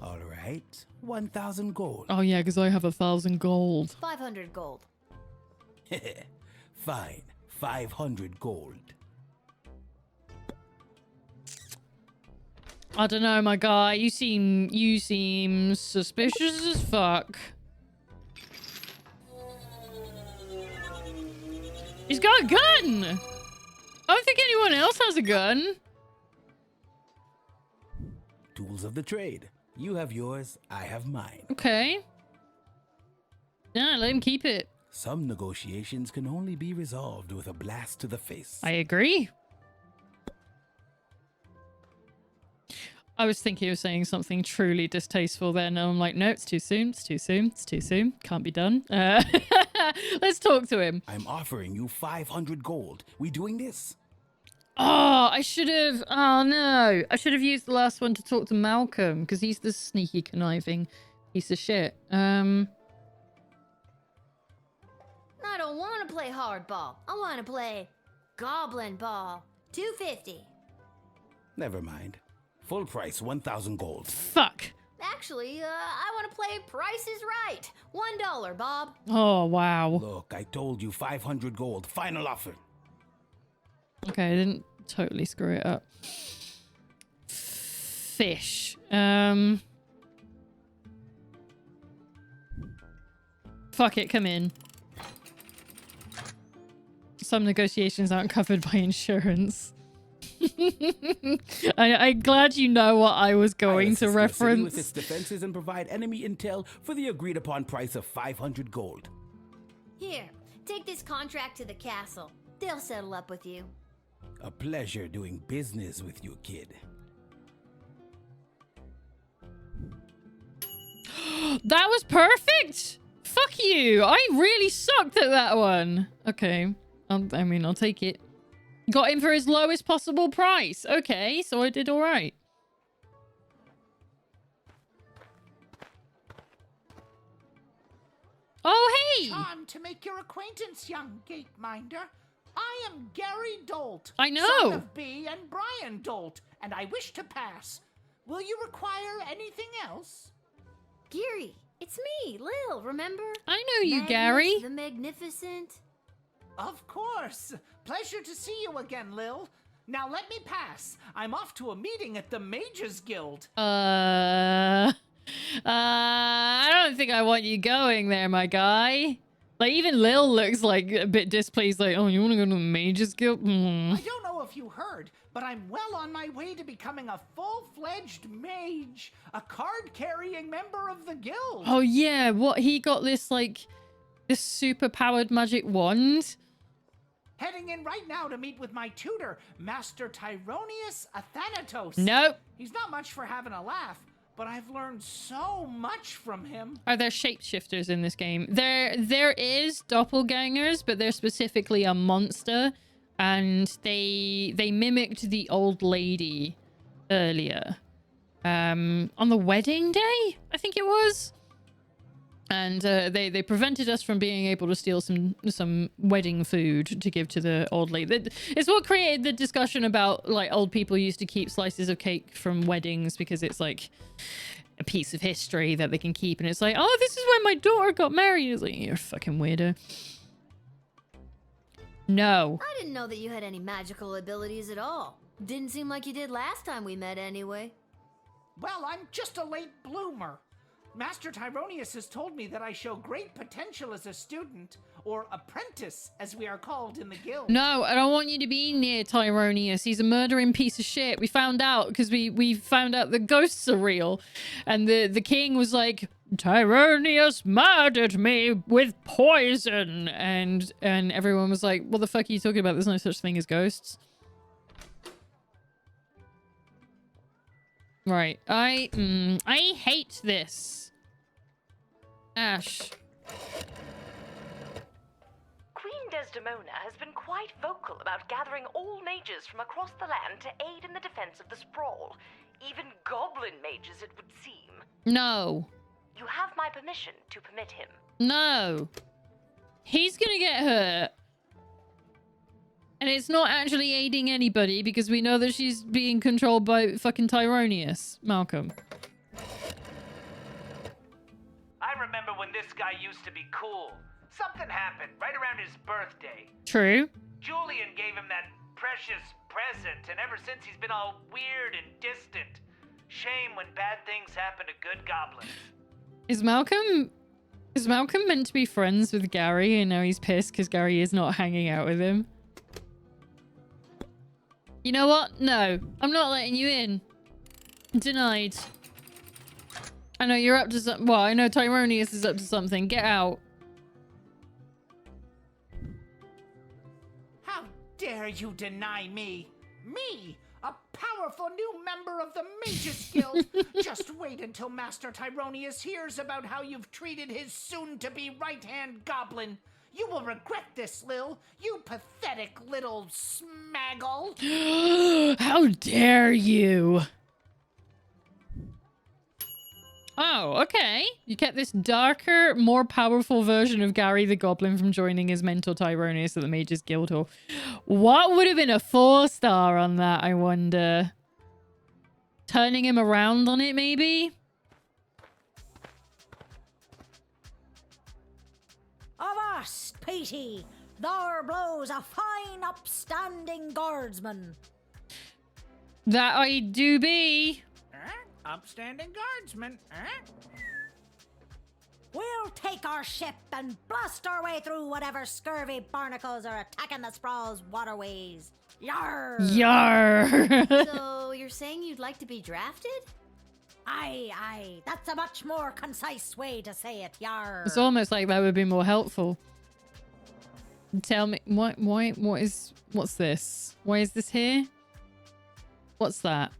All right, 1,000 gold. Oh yeah, because I have 1,000 gold. 500 gold. Fine, 500 gold. I don't know, my guy. You seem suspicious as fuck. He's got a gun! I don't think anyone else has a gun. Tools of the trade. You have yours, I have mine. Okay. Yeah, let him keep it. Some negotiations can only be resolved with a blast to the face. I agree. I was thinking of saying something truly distasteful then, and I'm like, no, it's too soon, it's too soon, it's too soon. Can't be done. Let's talk to him. I'm offering you 500 gold. We doing this? Oh, I should have... Oh, no. I should have used the last one to talk to Malcolm, because he's the sneaky, conniving piece of shit. I don't want to play hardball. I want to play goblin ball. 250. Never mind. Full price, 1,000 gold. Fuck. Actually, I want to play Price is Right. $1, Bob. Oh, wow. Look, I told you 500 gold. Final offer. Okay, I didn't totally screw it up. Fish. Fuck it, come in. Some negotiations aren't covered by insurance. I'm glad you know what I was going to I'll assist your city with reference. its defenses and provide enemy intel for the agreed upon price of 500 gold. Here, take this contract to the castle. They'll settle up with you. A pleasure doing business with you, kid. That was perfect! Fuck you! I really sucked at that one. Okay. I mean, I'll take it. Got him for his lowest possible price. Okay, so I did all right. Oh, hey! Charmed to make your acquaintance, young gate minder. I am Gary Dolt. I know. Son of Bee and Brian Dolt, and I wish to pass. Will you require anything else? Gary, it's me, Lil, remember? I know you, Magnus Gary. the Magnificent. Of course. Pleasure to see you again, Lil. Now let me pass. I'm off to a meeting at the Mages Guild. I don't think I want you going there, my guy. Like, even Lil looks like a bit displeased, like, oh, you want to go to the Mages Guild? I don't know if you heard, but I'm well on my way to becoming a full-fledged mage, a card-carrying member of the guild. Oh, yeah, what? He got this, like, this super-powered magic wand? Heading in right now to meet with my tutor, Master Tyronius Athanatos. Nope. He's not much for having a laugh, but I've learned so much from him. Are there shapeshifters in this game? There is doppelgangers, but they're specifically a monster, and they mimicked the old lady earlier. On the wedding day, I think it was. And they prevented us from being able to steal some wedding food to give to the old lady. It's what created the discussion about, like, old people used to keep slices of cake from weddings because it's like a piece of history that they can keep. And it's like, oh, this is when my daughter got married. It's like, you're a fucking weirdo. No. I didn't know that you had any magical abilities at all. Didn't seem like you did last time we met anyway. Well, I'm just a late bloomer. Master Tyronius has told me that I show great potential as a student, or apprentice, as we are called in the guild. No, I don't want you to be near Tyronius. He's a murdering piece of shit. We found out because we found out the ghosts are real. And the king was like, Tyronius murdered me with poison. And everyone was like, what the fuck are you talking about? There's no such thing as ghosts. Right. I hate this. Ash. Queen Desdemona has been quite vocal about gathering all mages from across the land to aid in the defense of the sprawl. Even goblin mages, it would seem. No. You have my permission to permit him. No. He's gonna get hurt. And it's not actually aiding anybody because we know that she's being controlled by fucking Tyronius. Malcolm. I remember when this guy used to be cool. Something happened right around his birthday. True. Julian gave him that precious present, and ever since he's been all weird and distant. Shame when bad things happen to good goblins. Is Malcolm meant to be friends with Gary and now he's pissed because Gary is not hanging out with him? You know what? No. I'm not letting you in. Denied. I know you're up to something. Well, I know Tyronius is up to something. Get out. How dare you deny me? Me, a powerful new member of the Mages Guild. Just wait until Master Tyronius hears about how you've treated his soon-to-be right-hand goblin. You will regret this, Lil. You pathetic little smaggle. How dare you? Oh, okay. You kept this darker, more powerful version of Gary the Goblin from joining his mentor Tyronius at the Mages Guildhall. What would have been a 4-star on that, I wonder? Turning him around on it, maybe? Avast, Petey! There blows a fine, upstanding guardsman. That I do be. Upstanding guardsman, We'll take our ship and blast our way through whatever scurvy barnacles are attacking the Sprawl's waterways. Yarr! Yar. So, you're saying you'd like to be drafted? Aye. That's a much more concise way to say it, yarr. It's almost like that would be more helpful. Tell me, what's this? Why is this here? What's that?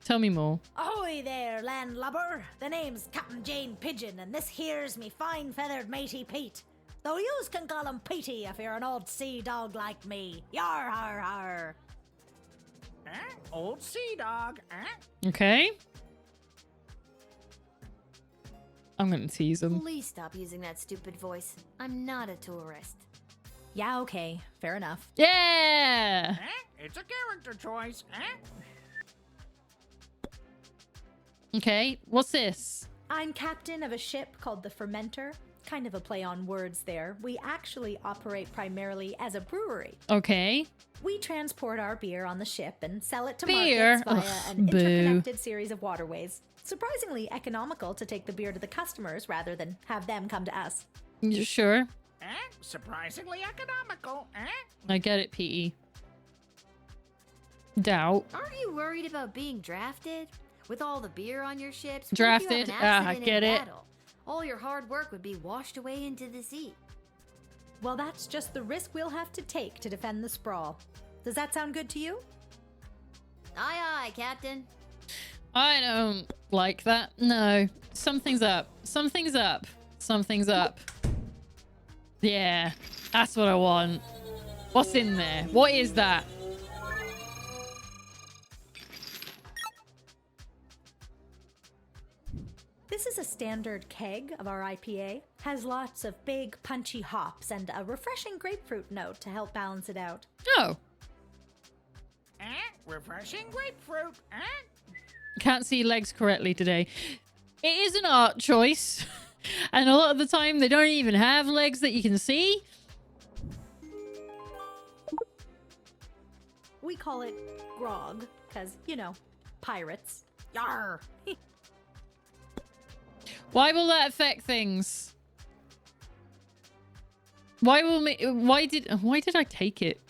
Tell me more. Ahoy there, landlubber. The name's Captain Jane Pigeon, and this here's me fine-feathered matey Pete. Though yous can call him Petey if you're an old sea dog like me. Yar, har, har. Old sea dog, Okay. I'm gonna tease him. Please stop using that stupid voice. I'm not a tourist. Yeah, okay. Fair enough. Yeah! It's a character choice, Okay, what's this? I'm captain of a ship called the Fermenter. Kind of a play on words there. We actually operate primarily as a brewery. Okay. We transport our beer on the ship and sell it to Beer? markets via Ugh, an boo. interconnected series of waterways. Surprisingly economical to take the beer to the customers rather than have them come to us. You sure? Surprisingly economical, I get it, PE. Doubt. Aren't you worried about being drafted? With all the beer on your ships? Drafted? What if you have an accident get in it. battle? All your hard work would be washed away into the sea. Well, that's just the risk we'll have to take to defend the Sprawl. Does that sound good to you? Aye, Captain. I don't like that. No. Something's up. Something's up. Something's up. Yeah. That's what I want. What's in there? What is that? This is a standard keg of our IPA. Has lots of big, punchy hops and a refreshing grapefruit note to help balance it out. Oh. Refreshing grapefruit, Can't see legs correctly today. It is an art choice. And a lot of the time, they don't even have legs that you can see. We call it grog, because, you know, pirates. Yarr! Why will that affect things? Why did I take it?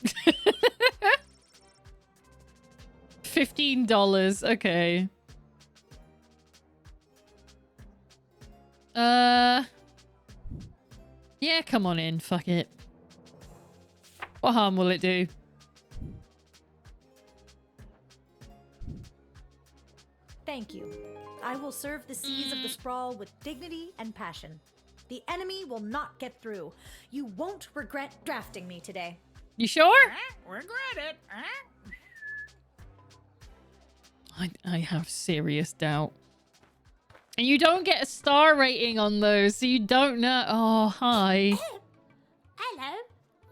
$15. Okay. Yeah, come on in. Fuck it. What harm will it do? Thank you. I will serve the seas of the Sprawl with dignity and passion. The enemy will not get through. You won't regret drafting me today. You sure? Regret it, I have serious doubt. And you don't get a star rating on those, so you don't know. Oh, hi. Hello.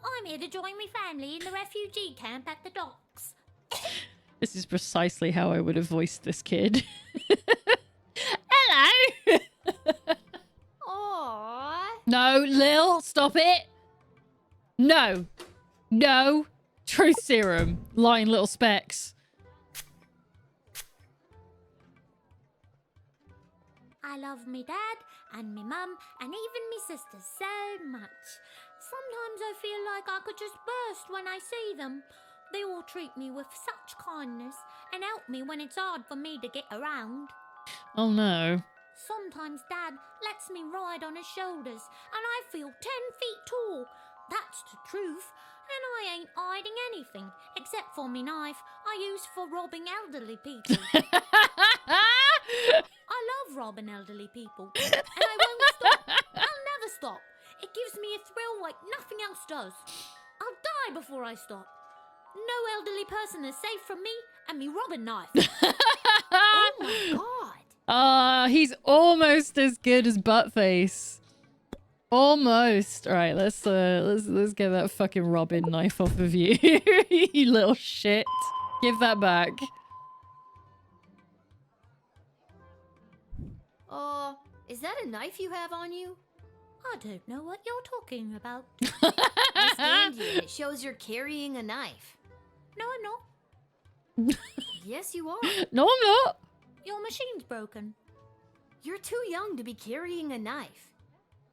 I'm here to join my family in the refugee camp at the docks. This is precisely how I would have voiced this kid. Hello! Aww. No, Lil, stop it. No. No. Truth serum. Lying little specks. I love me dad and me mum and even me sisters so much. Sometimes I feel like I could just burst when I see them. They all treat me with such kindness and help me when it's hard for me to get around. Oh no. Sometimes Dad lets me ride on his shoulders and I feel 10 feet tall. That's the truth. And I ain't hiding anything except for me knife I use for robbing elderly people. I love robbing elderly people and I won't stop. I'll never stop. It gives me a thrill like nothing else does. I'll die before I stop. No elderly person is safe from me and me robbing knife. Oh my god. He's almost as good as Buttface. Almost. All right, let's get that fucking Robin knife off of you, you little shit. Give that back. Is that a knife you have on you? I don't know what you're talking about. I scanned you and it shows you're carrying a knife. No, I'm not. Yes, you are. No, I'm not. Your machine's broken. You're too young to be carrying a knife.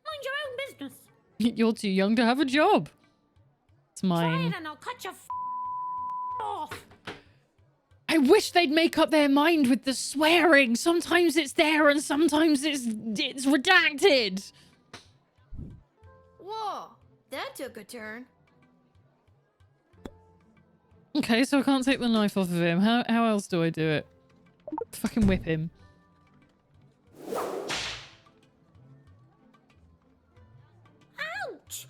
Mind your own business. You're too young to have a job. It's Try mine. it and I'll cut your off. I wish they'd make up their mind with the swearing. Sometimes it's there and sometimes it's redacted. Whoa, that took a turn. Okay, so I can't take the knife off of him. How else do I do it? Fucking whip him. Ouch!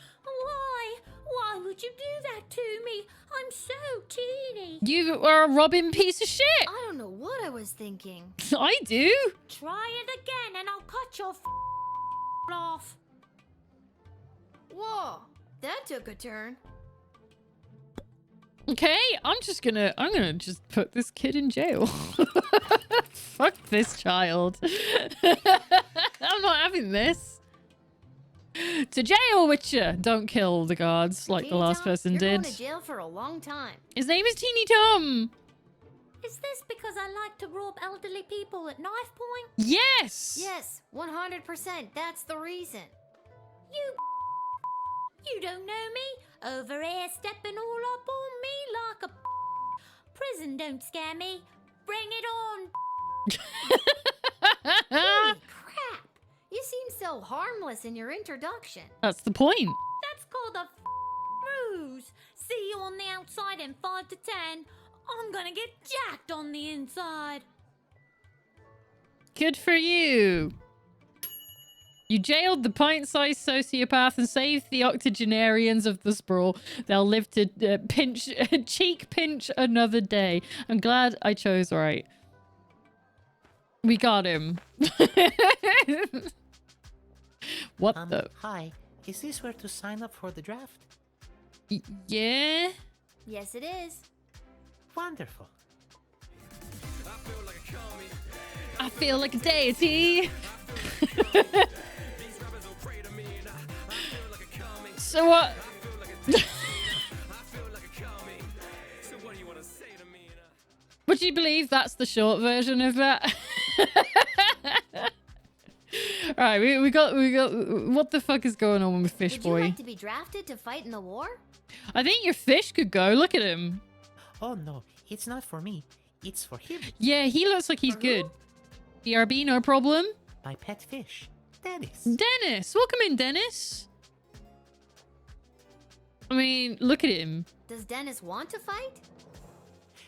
Why would you do that to me? I'm so teeny. You are a Robin piece of shit. I don't know what I was thinking. I do. Try it again and I'll cut your off. Whoa, that took a turn. Okay, I'm gonna just put this kid in jail. Fuck this child. I'm not having this. To jail, Witcher. Don't kill the guards like the Teeny last Tom, person you're did. going to jail for a long time. His name is Teeny Tom. Is this because I like to rob elderly people at knife point? Yes. Yes, 100%. That's the reason. You don't know me? Over here stepping all up on me like a prison don't scare me. Bring it on. Holy crap! You seem so harmless in your introduction. That's the point. That's called a ruse. See you on the outside in 5 to 10. I'm gonna get jacked on the inside. Good for you. You jailed the pint-sized sociopath and saved the octogenarians of the sprawl. They'll live to cheek pinch another day. I'm glad I chose right. We got him. What the? Hi, is this where to sign up for the draft? Yeah? Yes, it is. Wonderful. I feel like a deity. So what? Would you believe that's the short version of that? All right, we got. What the fuck is going on with Fish Would Boy? you like to be drafted to fight in the war? I think your fish could go. Look at him. Oh no, it's not for me. It's for him. Yeah, he looks like he's good. BRB, no problem. My pet fish, Dennis. Dennis, welcome in, Dennis. I mean, look at him. Does Dennis want to fight?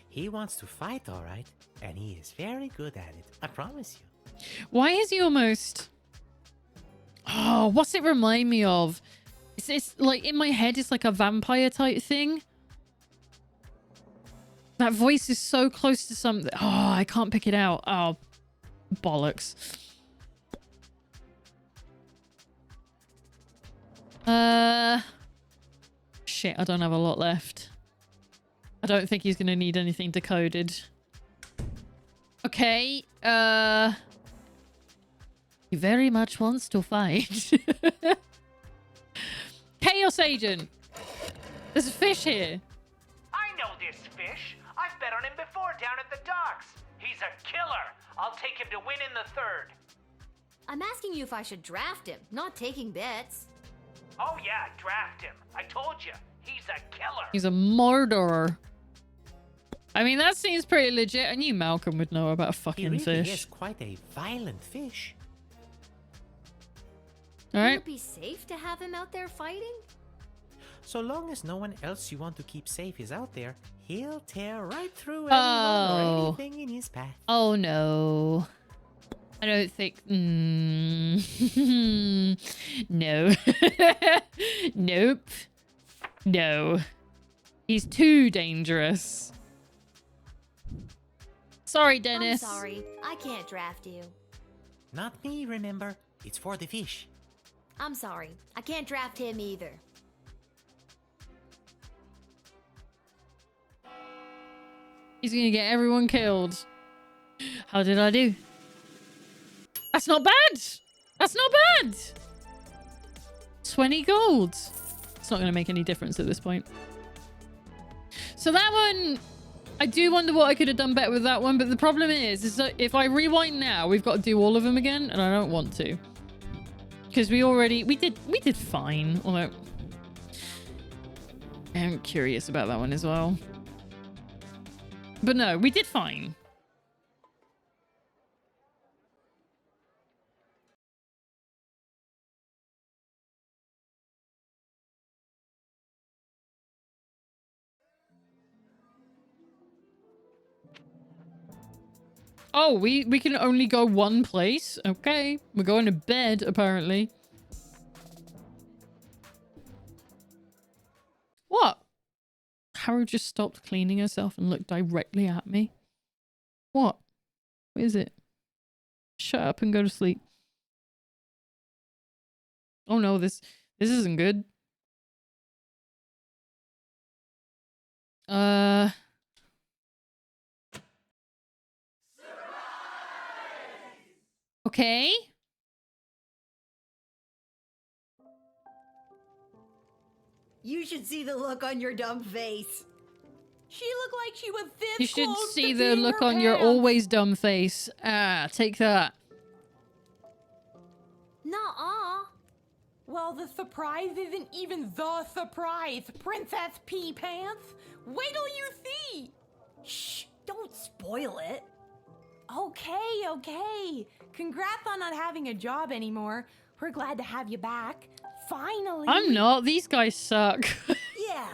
He wants to fight, all right, and he is very good at it. I promise you. Why is he almost... Oh, what's it remind me of? It's like, in my head, it's like a vampire type thing. That voice is so close to something. Oh, I can't pick it out. Oh, bollocks. Shit, I don't have a lot left. I don't think he's going to need anything decoded. Okay, he very much wants to fight. Chaos Agent! There's a fish here. I know this fish. I've bet on him before down at the docks. He's a killer. I'll take him to win in the third. I'm asking you if I should draft him, not taking bets. Oh yeah, draft him. I told you. He's a killer. He's a murderer. I mean, that seems pretty legit. I knew Malcolm would know about a He fucking really fish. is quite a violent fish. All Would right. it be safe to have him out there fighting? So long as no one else you want to keep safe is out there, he'll tear right through anyone Oh. or anything in his path. Oh no. I don't think. No. Nope. No. He's too dangerous. Sorry, Dennis. I'm sorry, I can't draft you. Not me, remember? It's for the fish. I'm sorry. I can't draft him either. He's gonna get everyone killed. How did I do? That's not bad! That's not bad! 20 gold. It's not gonna make any difference at this point. So that one... I do wonder what I could have done better with that one, but the problem is that if I rewind now, we've got to do all of them again, and I don't want to. Because we did fine, although... I'm curious about that one as well. But no, we did fine. Oh, we can only go one place? Okay. We're going to bed, apparently. What? Haru just stopped cleaning herself and looked directly at me. What? What is it? Shut up and go to sleep. Oh no, this isn't good. Okay. You should see the look on your dumb face. She looked like she was this You should close see to the peeing look her on your pants. always dumb face. Ah, take that. Nuh-uh. Well, the surprise isn't even the surprise, Princess Pea Pants. Wait till you see. Shh, don't spoil it. Okay. Congrats on not having a job anymore. We're glad to have you back. Finally. I'm not. These guys suck. Yeah.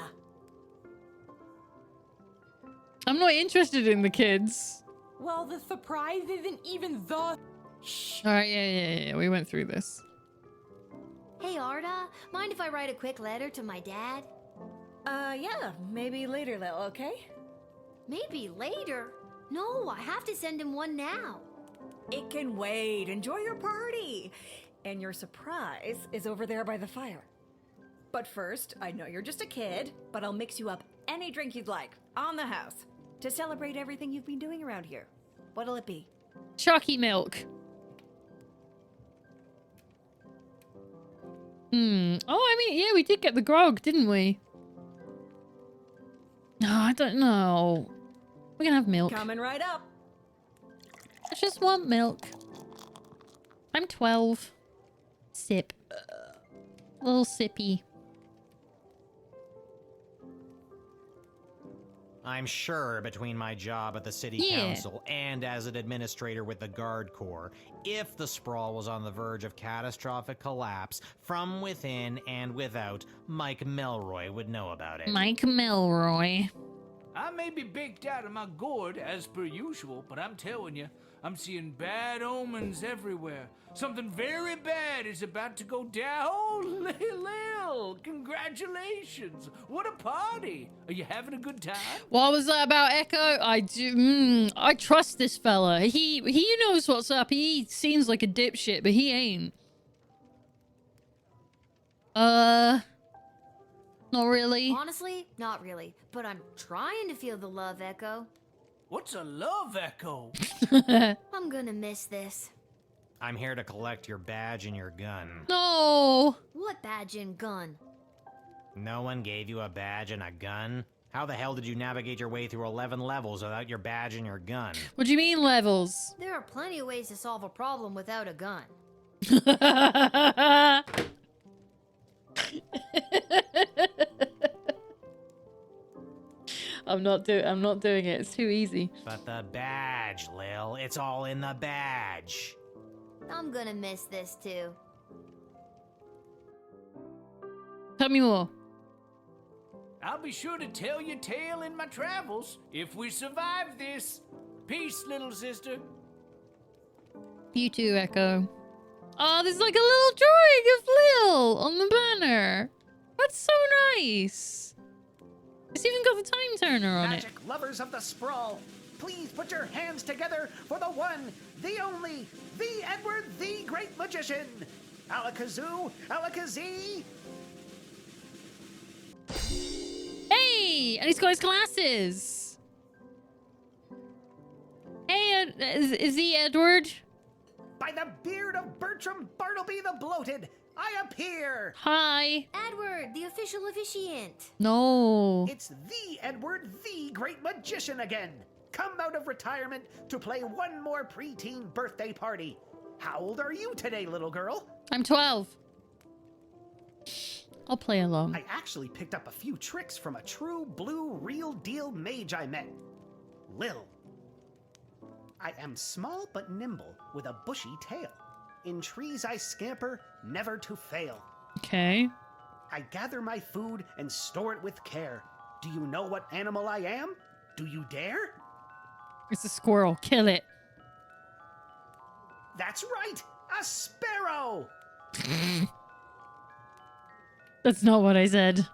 I'm not interested in the kids. Well, the surprise isn't even the... Shh. Alright, yeah. We went through this. Hey, Arda, mind if I write a quick letter to my dad? Yeah, maybe later, Lil, okay? Maybe later? No, I have to send him one now. It can wait. Enjoy your party. And your surprise is over there by the fire. But first, I know you're just a kid, but I'll mix you up any drink you'd like, on the house, to celebrate everything you've been doing around here. What'll it be? Chalky milk. Oh, I mean, yeah, we did get the grog, didn't we? No, I don't know. We're gonna have milk. Coming right up. I just want milk. I'm 12. Sip. A little sippy. I'm sure between my job at the city council and as an administrator with the Guard Corps, if the sprawl was on the verge of catastrophic collapse, from within and without, Mike Melroy would know about it. Mike Melroy. I may be baked out of my gourd, as per usual, but I'm telling you, I'm seeing bad omens everywhere. Something very bad is about to go down. Oh, Lil, congratulations. What a party. Are you having a good time? What was that about Echo? I trust this fella. He knows what's up. He seems like a dipshit, but he ain't. Not really. Honestly, not really. But I'm trying to feel the love, Echo. What's a love echo? I'm gonna miss this. I'm here to collect your badge and your gun. No! What badge and gun? No one gave you a badge and a gun? How the hell did you navigate your way through 11 levels without your badge and your gun? What do you mean levels? There are plenty of ways to solve a problem without a gun. I'm not doing it. It's too easy. But the badge, Lil. It's all in the badge. I'm gonna miss this too. Tell me more. I'll be sure to tell your tale in my travels if we survive this. Peace, little sister. You too, Echo. Oh, there's like a little drawing of Lil on the banner. That's so nice. It's even got the time turner on Magic lovers of the sprawl, please put your hands together for the one, the only, the Edward, the Great Magician. Alakazoo, Alakazee. Hey, and he's got his glasses. Hey, is he Edward? By the beard of Bertram Bartleby the Bloated, I appear. Hi. Edward, the official officiant. No. It's the Edward, the Great Magician again. Come out of retirement to play one more preteen birthday party. How old are you today, little girl? I'm 12. I'll play along. I actually picked up a few tricks from a true blue real deal mage I met. Lil. I am small but nimble with a bushy tail. In trees I scamper, never to fail. Okay. I gather my food and store it with care. Do you know what animal I am? Do you dare? It's a squirrel. Kill it. That's right! A sparrow! That's not what I said.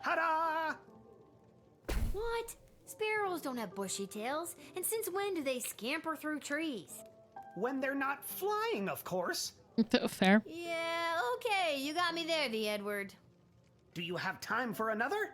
Ta-da! What? Sparrows don't have bushy tails. And since when do they scamper through trees? When they're not flying, of course. Fair. Yeah, okay. You got me there, the Edward. Do you have time for another?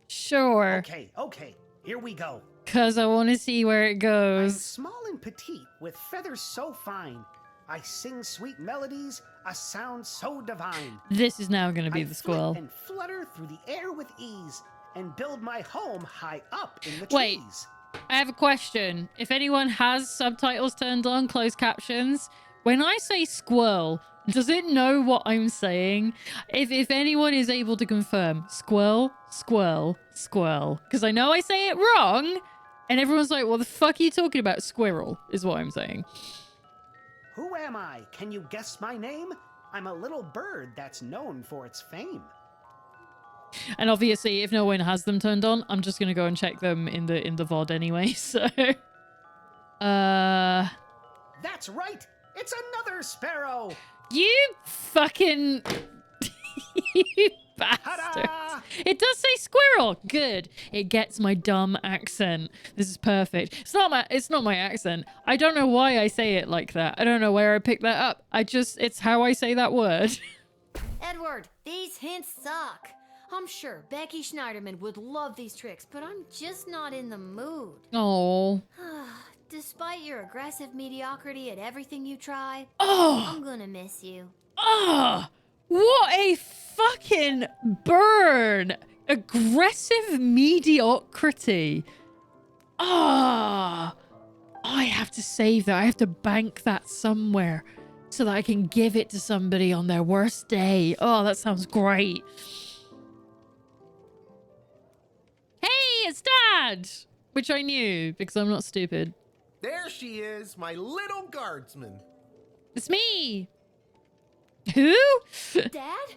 Sure. Okay. Here we go. Cause I want to see where it I'm goes. small and petite, with feathers so fine. I sing sweet melodies, a sound so divine. This is now going to be I the squirrel. flit and flutter through the air with ease, and build my home high up in the Wait. trees. I have a question. If anyone has subtitles turned on, closed captions, when I say squirrel, does it know what I'm saying? If anyone is able to confirm, squirrel, squirrel, squirrel. Because I know I say it wrong, and everyone's like, what the fuck are you talking about? Squirrel is what I'm saying. Who am I? Can you guess my name? I'm a little bird that's known for its fame. And obviously, if no one has them turned on, I'm just gonna go and check them in the VOD anyway. So, That's right. It's another sparrow. You fucking you bastard! It does say squirrel. Good. It gets my dumb accent. This is perfect. It's not my accent. I don't know why I say it like that. I don't know where I picked that up. It's how I say that word. Edward, these hints suck. I'm sure Becky Schneiderman would love these tricks, but I'm just not in the mood. Oh. Despite your aggressive mediocrity at everything you try, I'm gonna miss you. What a fucking burn! Aggressive mediocrity. I have to save that. I have to bank that somewhere so that I can give it to somebody on their worst day. Oh, that sounds great. Hey, it's Dad! Which I knew because I'm not stupid. There she is, my little guardsman. It's me. Who? Dad?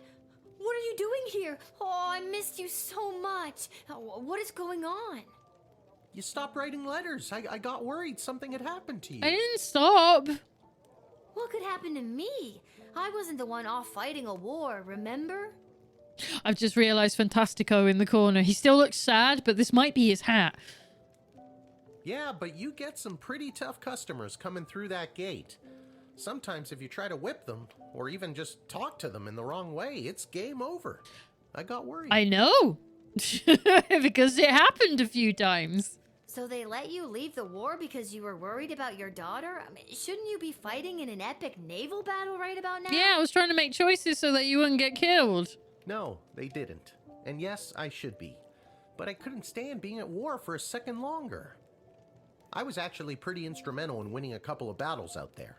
What are you doing here? Oh, I missed you so much. What is going on? You stopped writing letters. I got worried something had happened to you. I didn't stop. What could happen to me? I wasn't the one off fighting a war, remember? I've just realized Fantastico in the corner. He still looks sad, but this might be his hat. Yeah, but you get some pretty tough customers coming through that gate. Sometimes if you try to whip them, or even just talk to them in the wrong way, it's game over. I got worried. I know. Because it happened a few times. So they let you leave the war because you were worried about your daughter? I mean, shouldn't you be fighting in an epic naval battle right about now? Yeah, I was trying to make choices so that you wouldn't get killed. No, they didn't. And yes, I should be. But I couldn't stand being at war for a second longer. I was actually pretty instrumental in winning a couple of battles out there.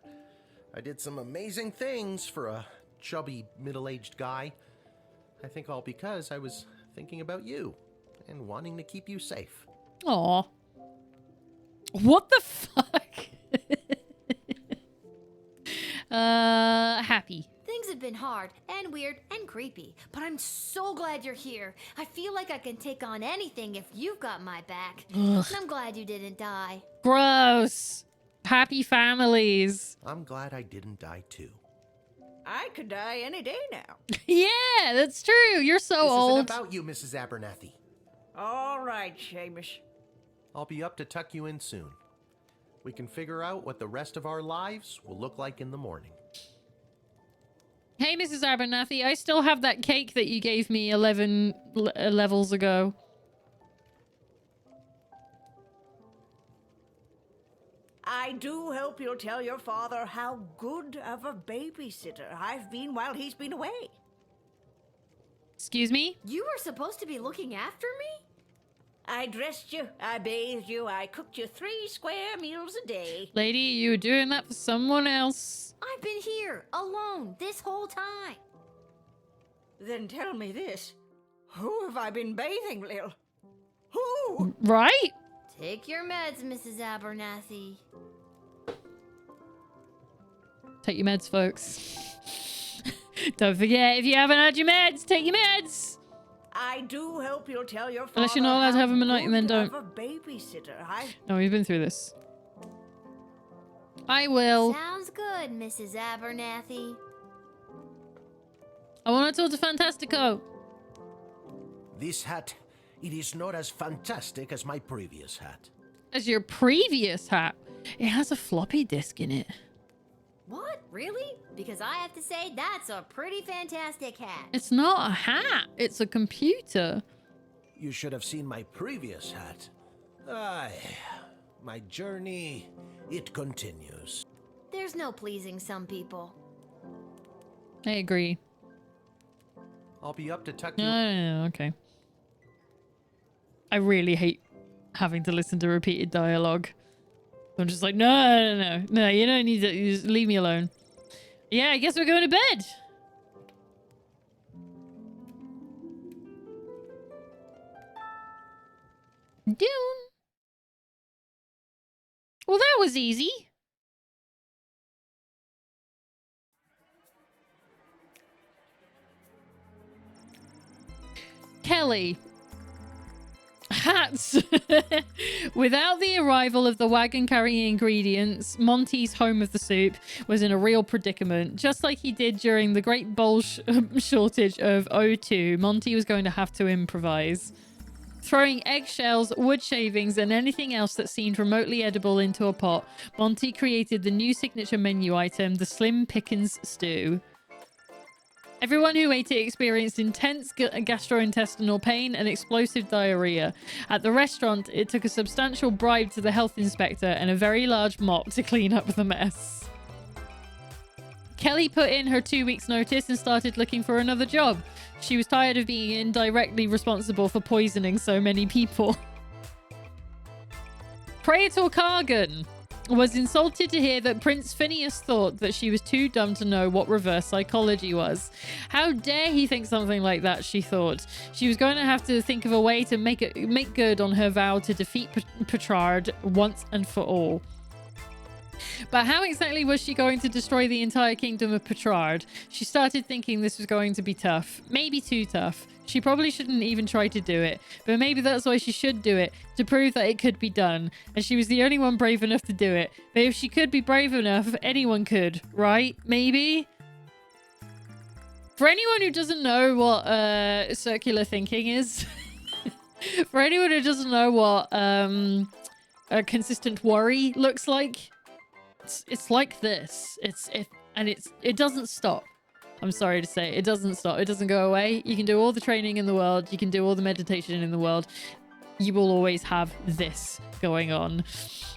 I did some amazing things for a chubby, middle-aged guy. I think all because I was thinking about you and wanting to keep you safe. Aw. What the fuck? Happy. Things have been hard and weird and creepy, but I'm so glad you're here. I feel like I can take on anything if you've got my back. Ugh. And I'm glad you didn't die. Gross. Happy families. I'm glad I didn't die too. I could die any day now. Yeah, that's true. You're so This old. isn't about you, Mrs. Abernathy. All right, Seamus. I'll be up to tuck you in soon. We can figure out what the rest of our lives will look like in the morning. Hey, Mrs. Abernathy, I still have that cake that you gave me 11 levels ago. I do hope you'll tell your father how good of a babysitter I've been while he's been away. Excuse me? You were supposed to be looking after me? I dressed you, I bathed you, I cooked you 3 square meals a day. Lady, you were doing that for someone else. I've been here, alone, this whole time. Then tell me this. Who have I been bathing, Lil? Who? Right? Take your meds, Mrs. Abernathy. Take your meds, folks. Don't forget, if you haven't had your meds, take your meds. I do hope you'll tell your father. Unless you're not allowed to have them at night, and then how don't. good of a babysitter No, we've been through this. I will. Sounds good, Mrs. Abernathy. I want to talk to Fantastico. This hat, it is not as fantastic as my previous hat. As your previous hat. It has a floppy disk in it. What? Really? Because I have to say, that's a pretty fantastic hat. It's not a hat. It's a computer. You should have seen my previous hat. Aye, my journey, it continues. There's no pleasing some people. I agree. I'll be up to tuck you. No, okay. I really hate having to listen to repeated dialogue. I'm just like, no, you don't need to. You just leave me alone. Yeah, I guess we're going to bed. Dune. Well, that was easy. Kelly. Hats. Without the arrival of the wagon carrying ingredients, Monty's home of the soup was in a real predicament. Just like he did during the great bowl shortage of O2, Monty was going to have to improvise. Throwing eggshells, wood shavings, and anything else that seemed remotely edible into a pot, Monty created the new signature menu item, the Slim Pickens Stew. Everyone who ate it experienced intense gastrointestinal pain and explosive diarrhea. At the restaurant, it took a substantial bribe to the health inspector and a very large mop to clean up the mess. Kelly put in her 2 weeks' notice and started looking for another job. She was tired of being indirectly responsible for poisoning so many people. Praetor Kargan was insulted to hear that Prince Phineas thought that she was too dumb to know what reverse psychology was. How dare he think something like that, she thought. She was going to have to think of a way to make good on her vow to defeat Petrard once and for all. But how exactly was she going to destroy the entire kingdom of Petrard? She started thinking this was going to be tough. Maybe too tough. She probably shouldn't even try to do it. But maybe that's why she should do it. To prove that it could be done. And she was the only one brave enough to do it. But if she could be brave enough, anyone could. Right? Maybe? For anyone who doesn't know what circular thinking is. For anyone who doesn't know what a consistent worry looks like. It's like this. It doesn't stop. I'm sorry to say, it doesn't stop. It doesn't go away. You can do all the training in the world. You can do all the meditation in the world. You will always have this going on.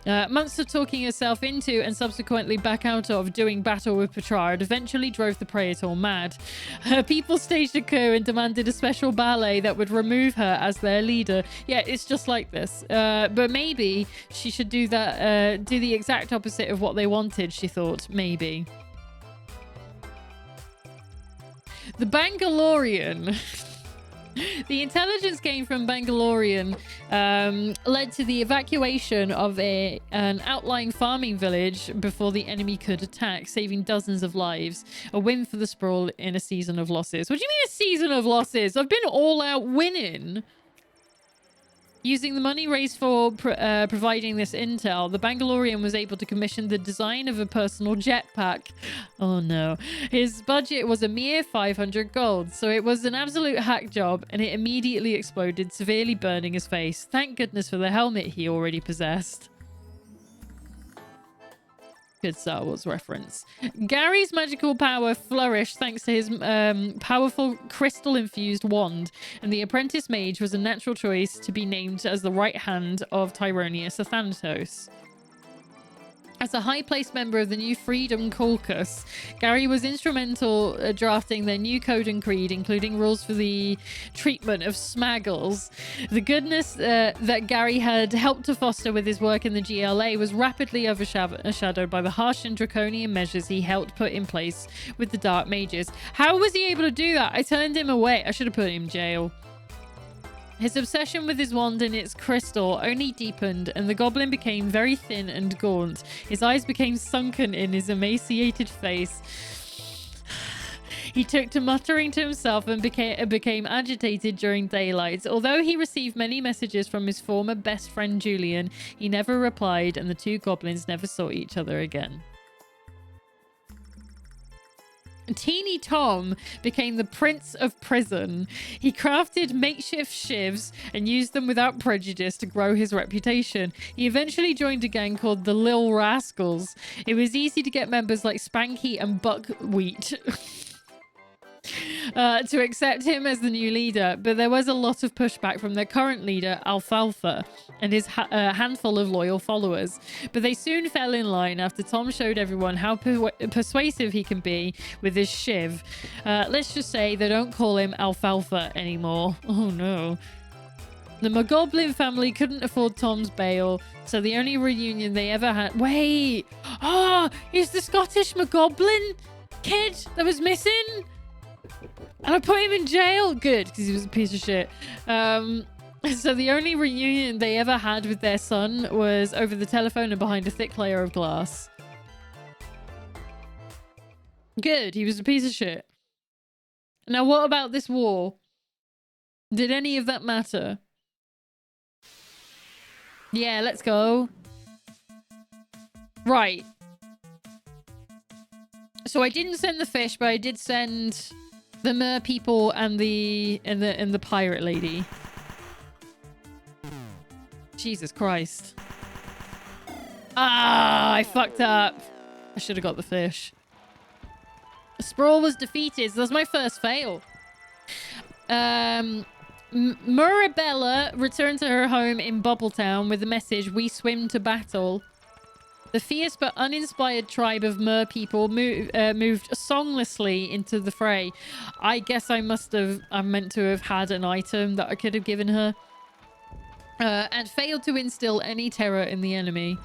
Months of talking herself into and subsequently back out of doing battle with Petrard eventually drove the Praetor mad. Her people staged a coup and demanded a special ballet that would remove her as their leader. Yeah, it's just like this. But maybe she should do that, do the exact opposite of what they wanted, she thought. Maybe. The Bangalorian. The intelligence gained from Bangalorian led to the evacuation of an outlying farming village before the enemy could attack, saving dozens of lives. A win for the Sprawl in a season of losses. What do you mean a season of losses? I've been all out winning. Using the money raised for providing this intel, the Bangalorian was able to commission the design of a personal jetpack. Oh no. His budget was a mere 500 gold, so it was an absolute hack job, and it immediately exploded, severely burning his face. Thank goodness for the helmet he already possessed. Good Star Wars reference. Gary's magical power flourished thanks to his powerful crystal-infused wand, and the apprentice mage was a natural choice to be named as the right hand of Tyronius Athantos. As a high-placed member of the new Freedom Caucus, Gary was instrumental drafting their new code and creed, including rules for the treatment of smaggles. The goodness that Gary had helped to foster with his work in the GLA was rapidly overshadowed by the harsh and draconian measures he helped put in place with the Dark Mages. How was he able to do that? I turned him away. I should have put him in jail. His obsession with his wand and its crystal only deepened, and the goblin became very thin and gaunt. His eyes became sunken in his emaciated face. He took to muttering to himself and became agitated during daylight. Although he received many messages from his former best friend Julian, he never replied, and the two goblins never saw each other again. Teeny Tom became the Prince of Prison. He crafted makeshift shivs and used them without prejudice to grow his reputation. He eventually joined a gang called the Lil Rascals. It was easy to get members like Spanky and Buckwheat to accept him as the new leader, but there was a lot of pushback from their current leader, Alfalfa, and his handful of loyal followers. But they soon fell in line after Tom showed everyone how persuasive he can be with his shiv. Let's just say they don't call him Alfalfa anymore. Oh no. The Mogoblin family couldn't afford Tom's bail, so the only reunion they ever had... Wait! Oh, he's the Scottish Mogoblin kid that was missing? And I put him in jail. Good, because he was a piece of shit. So the only reunion they ever had with their son was over the telephone and behind a thick layer of glass. Good, he was a piece of shit. Now what about this war? Did any of that matter? Yeah, let's go. Right. So I didn't send the fish, but I did send the mer people and the pirate lady. Jesus Christ. Ah, I fucked up. I should have got the fish. Sprawl was defeated. So that's my first fail. Mirabella returned to her home in Bubbletown with the message, "We swim to battle." The fierce but uninspired tribe of mer people moved songlessly into the fray. I guess I meant to have had an item that I could have given her. And failed to instill any terror in the enemy.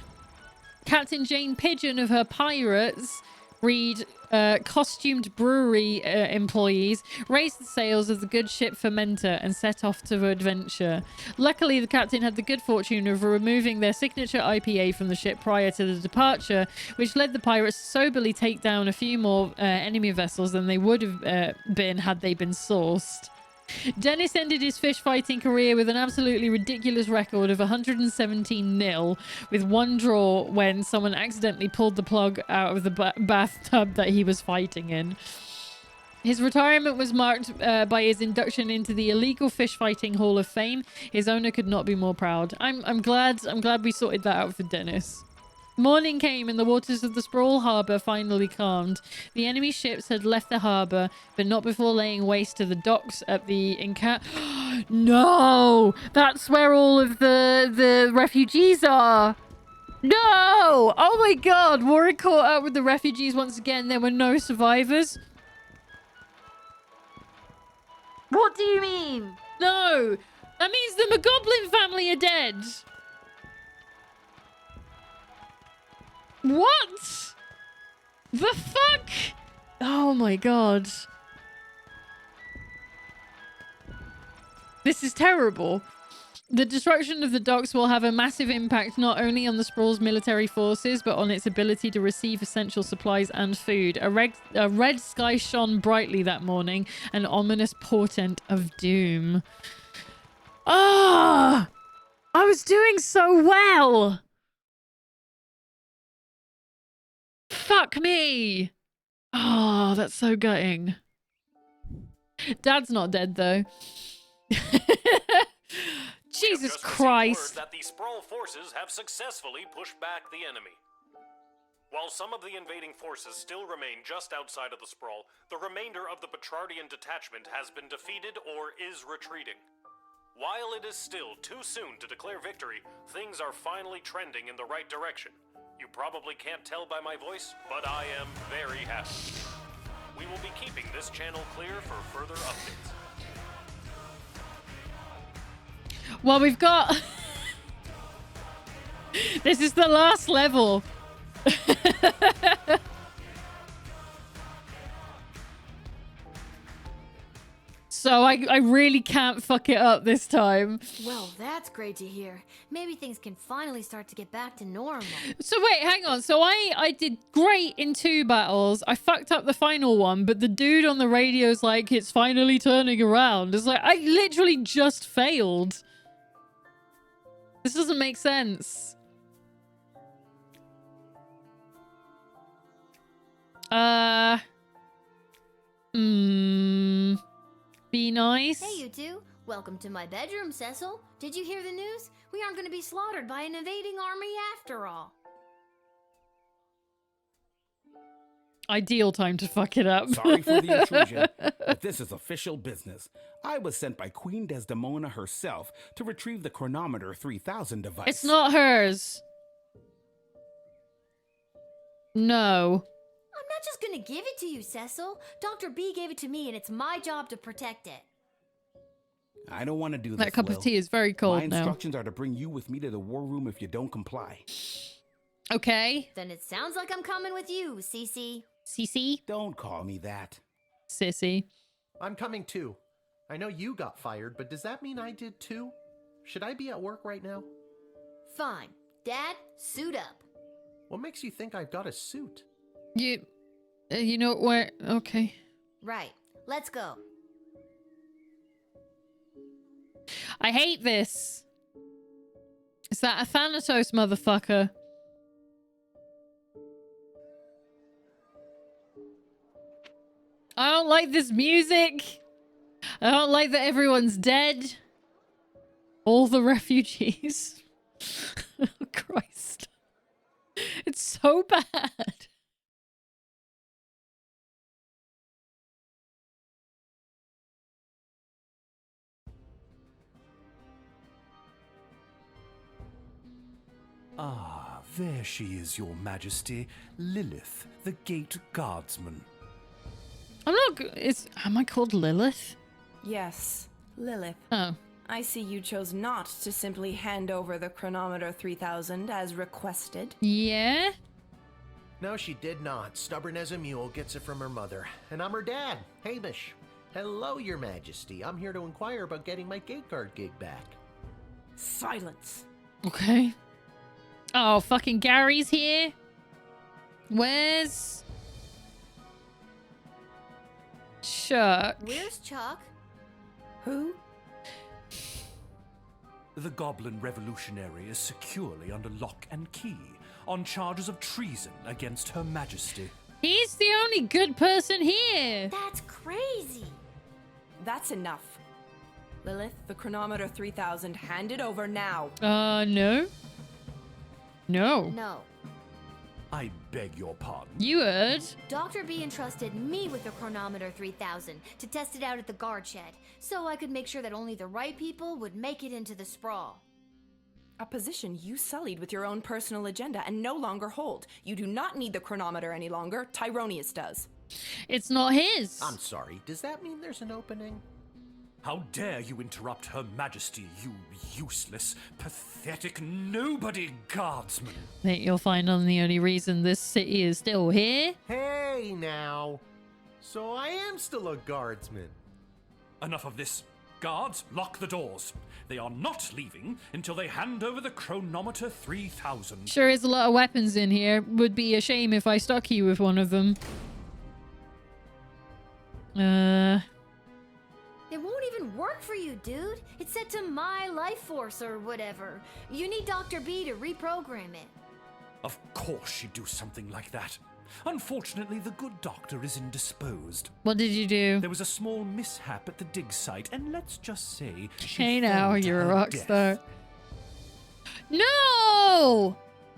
Captain Jane Pigeon of her pirates, read costumed brewery employees, raised the sails of the good ship Fermenter and set off to adventure. Luckily, the captain had the good fortune of removing their signature IPA from the ship prior to the departure, which led the pirates to soberly take down a few more enemy vessels than they would have been had they been sourced. Dennis ended his fish fighting career with an absolutely ridiculous record of 117-0, with one draw when someone accidentally pulled the plug out of the bathtub that he was fighting in. His retirement was marked by his induction into the Illegal Fish Fighting Hall of Fame. His owner could not be more proud. I'm glad we sorted that out for Dennis. Morning came and the waters of the Sprawl Harbour finally calmed. The enemy ships had left the harbour, but not before laying waste to the docks at the No! That's where all of the refugees are! No! Oh my god! Warwick caught up with the refugees once again. There were no survivors. What do you mean? No! That means the Mogoblin family are dead! What? The fuck? Oh my god. This is terrible. The destruction of the docks will have a massive impact not only on the Sprawl's military forces, but on its ability to receive essential supplies and food. A red sky shone brightly that morning, an ominous portent of doom. Ah! I was doing so well! Fuck me! Oh, that's so gutting. Dad's not dead, though. Jesus Christ. That the Sprawl forces have successfully pushed back the enemy. While some of the invading forces still remain just outside of the sprawl, the remainder of the Petrardian detachment has been defeated or is retreating. While it is still too soon to declare victory, things are finally trending in the right direction. You probably can't tell by my voice, but I am very happy. We will be keeping this channel clear for further updates. Well, we've got... This is the last level. So I really can't fuck it up this time. Well, that's great to hear. Maybe things can finally start to get back to normal. So wait, hang on. So I did great in 2 battles. I fucked up the final one, but the dude on the radio's like, it's finally turning around. It's like, I literally just failed. This doesn't make sense. Be nice. Hey, you two. Welcome to my bedroom, Cecil. Did you hear the news? We aren't going to be slaughtered by an invading army after all. Ideal time to fuck it up. Sorry for the intrusion, but this is official business. I was sent by Queen Desdemona herself to retrieve the Chronometer 3000 device. It's not hers. No. I'm not just going to give it to you, Cecil. Dr. B gave it to me, and it's my job to protect it. I don't want to do this, That cup Lil. of tea is very cold My now. instructions are to bring you with me to the war room if you don't comply. Okay. Then it sounds like I'm coming with you, Cece. Cece? Don't call me that. Sissy. I'm coming too. I know you got fired, but does that mean I did too? Should I be at work right now? Fine. Dad, suit up. What makes you think I've got a suit? You know where? Okay. Right. Let's go. I hate this. Is that a Thanatos motherfucker? I don't like this music. I don't like that everyone's dead. All the refugees. Oh, Christ. It's so bad. Ah, there she is, your majesty. Lilith, the gate guardsman. I'm not... Am I called Lilith? Yes, Lilith. Oh. I see you chose not to simply hand over the Chronometer 3000 as requested. Yeah? No, she did not. Stubborn as a mule, gets it from her mother. And I'm her dad, Hamish. Hello, your majesty. I'm here to inquire about getting my gate guard gig back. Silence. Okay. Oh, fucking Gary's here. Where's... Chuck? Where's Chuck? Who? The Goblin Revolutionary is securely under lock and key on charges of treason against Her Majesty. He's the only good person here. That's crazy. That's enough. Lilith, the Chronometer 3000, hand it over now. No. No. No. I beg your pardon. You heard. Dr. B entrusted me with the Chronometer 3000 to test it out at the guard shed, so I could make sure that only the right people would make it into the sprawl. A position you sullied with your own personal agenda and no longer hold. You do not need the chronometer any longer. Tyronius does. It's not his. I'm sorry, does that mean there's an opening? How dare you interrupt Her Majesty, you useless, pathetic nobody guardsman! Think you'll find I'm the only reason this city is still here? Hey, now. So I am still a guardsman. Enough of this. Guards, lock the doors. They are not leaving until they hand over the Chronometer 3000. Sure is a lot of weapons in here. Would be a shame if I stuck you with one of them. It won't even work for you, dude. It's set to my life force or whatever. You need Dr. B to reprogram it. Of course she'd do something like that. Unfortunately, the good doctor is indisposed. What did you do? There was a small mishap at the dig site, and let's just say she Hey fell now, to you're a her rock death. star. No!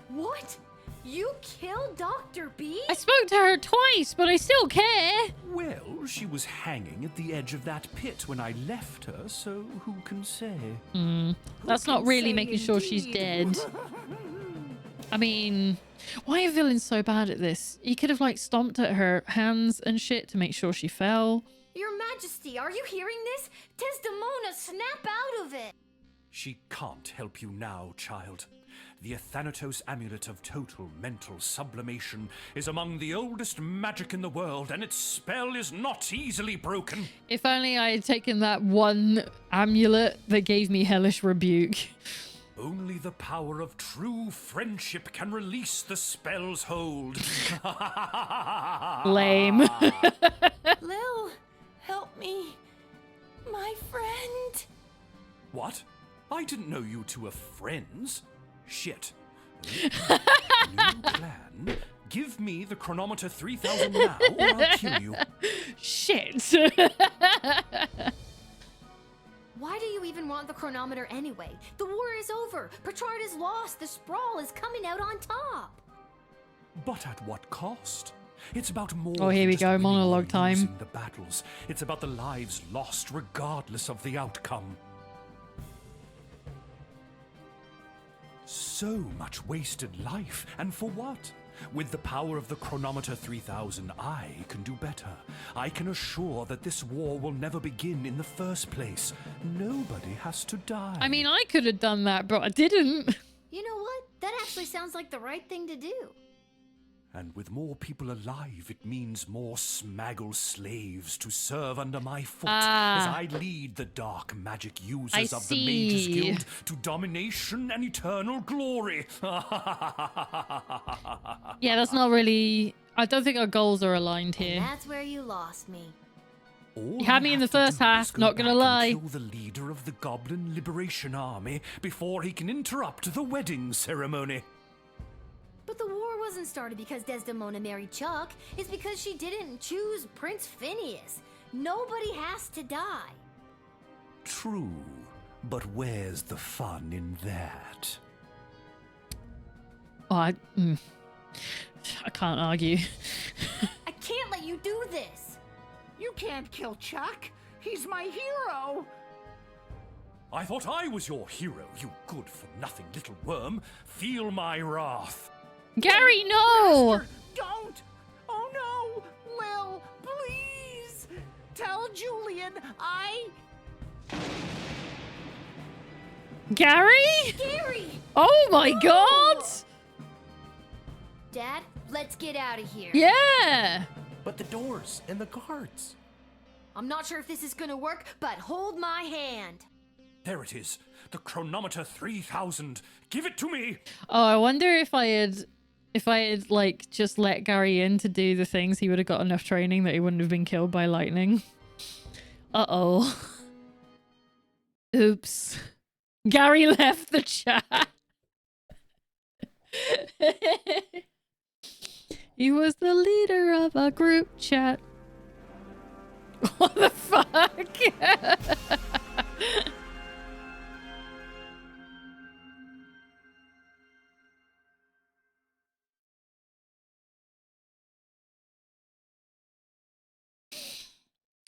What? You killed Dr. B? I spoke to her twice, but I still care. Well, she was hanging at the edge of that pit when I left her, so who can say? That's not really making sure she's dead. I mean, why are villains so bad at this? He could have, like, stomped at her hands and shit to make sure she fell. Your Majesty, are you hearing this? Desdemona, snap out of it! She can't help you now, child. The Athanatos Amulet of Total Mental Sublimation is among the oldest magic in the world, and its spell is not easily broken. If only I had taken that one amulet that gave me hellish rebuke. Only the power of true friendship can release the spell's hold. Lame. Lil, help me. My friend. What? I didn't know you two were friends. Shit. New plan. Give me the chronometer 3000 now, or I'll kill you. Shit. Why do you even want the chronometer anyway? The war is over. Petrard is lost. The Sprawl is coming out on top. But at what cost? It's about more. Oh, here than we just go. winning or Monologue time. losing the battles. It's about the lives lost regardless of the outcome. So much wasted life, and for what? With the power of the chronometer 3000, I can do better. I can assure that this war will never begin in the first place. Nobody has to die. I mean, I could have done that, but I didn't. You know what? That actually sounds like the right thing to do. And with more people alive, it means more Smaggle slaves to serve under my foot as I lead the dark magic users of the Mages Guild to domination and eternal glory. Yeah, that's not really... I don't think our goals are aligned here. And that's where you lost me. You had me in the first half, not gonna lie. Kill the leader of the Goblin Liberation Army before he can interrupt the wedding ceremony. But the war wasn't started because Desdemona married Chuck. It's because she didn't choose Prince Phineas. Nobody has to die. True, but where's the fun in that? Oh, I can't argue. I can't let you do this. You can't kill Chuck. He's my hero. I thought I was your hero, you good-for-nothing little worm. Feel my wrath. Gary, no! Master, don't! Oh no! Lil, please! Tell Julian Gary? Gary! Oh my god! Dad, let's get out of here. Yeah! But the doors and the guards. I'm not sure if this is gonna work, but hold my hand. There it is. The chronometer 3000. Give it to me. Oh, I wonder if I had like just let Gary in to do the things, he would have got enough training that he wouldn't have been killed by lightning. Uh-oh. Oops. Gary left the chat. He was the leader of a group chat. What the fuck?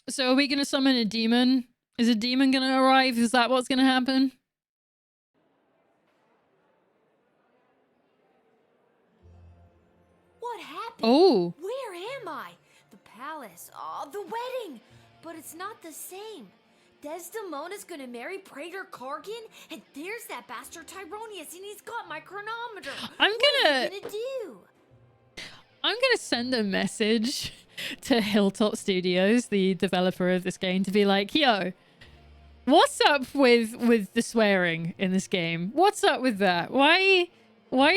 So are we going to summon a demon? Is a demon going to arrive? Is that what's going to happen? What happened? Oh. Where am I? The palace. Oh, the wedding. But it's not the same. Desdemona's gonna marry Praetor Kargan, and there's that bastard Tyronius, and he's got my chronometer. What is he gonna do? I'm gonna send a message to Hilltop Studios, the developer of this game, to be like, yo, what's up with the swearing in this game? What's up with that? Why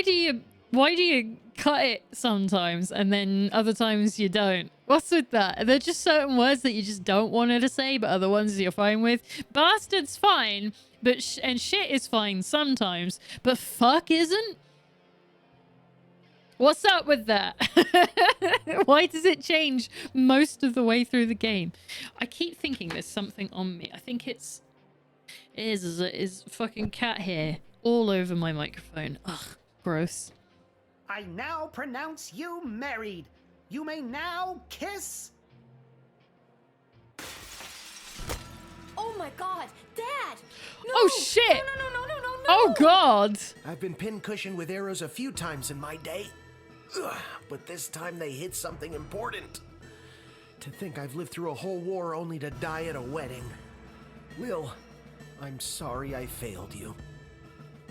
do you cut it sometimes and then other times you don't? What's with that? Are there just certain words that you just don't want her to say, but other ones you're fine with? Bastard's fine, but shit is fine sometimes, but fuck isn't? What's up with that? Why does it change most of the way through the game? I keep thinking there's something on me. I think it is fucking cat hair all over my microphone. Ugh, gross. I now pronounce you married. You may now kiss. Oh my god, Dad! No! Oh shit! No! Oh god! I've been pincushioned with arrows a few times in my day. Ugh, but this time they hit something important. To think I've lived through a whole war only to die at a wedding. Lil, I'm sorry I failed you.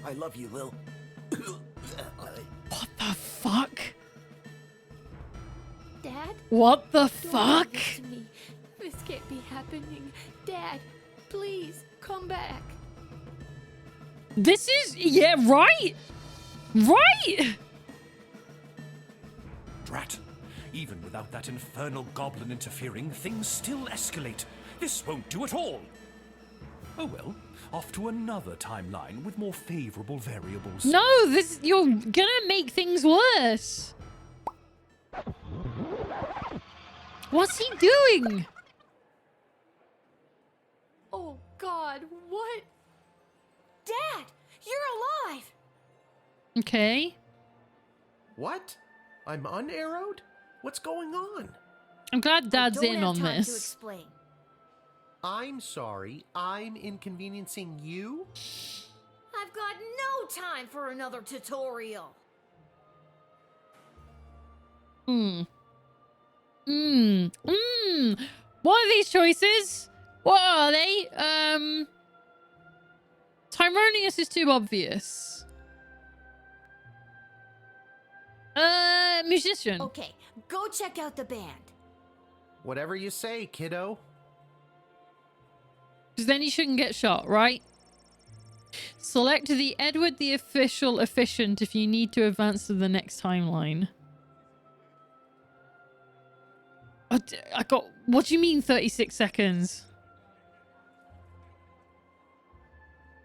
I love you, Lil. What the fuck? Dad? What the Don't fuck? do this to me. This can't be happening. Dad, please, come back. This is... Yeah, right? Right? Drat. Even without that infernal goblin interfering, things still escalate. This won't do at all. Oh well, off to another timeline with more favorable variables. No, this... You're gonna make things worse. What's he doing? Oh god, what? Dad, you're alive! Okay. What? I'm unarrowed? What's going on? I'm glad Dad's in on To this. explain. I'm sorry, I'm inconveniencing you? I've got no time for another tutorial. What are these choices? What are they? Tyronius is too obvious. Musician. Okay, go check out the band. Whatever you say, kiddo. Because then you shouldn't get shot, right? Select the Edward the Official Efficient if you need to advance to the next timeline. I got... What do you mean 36 seconds?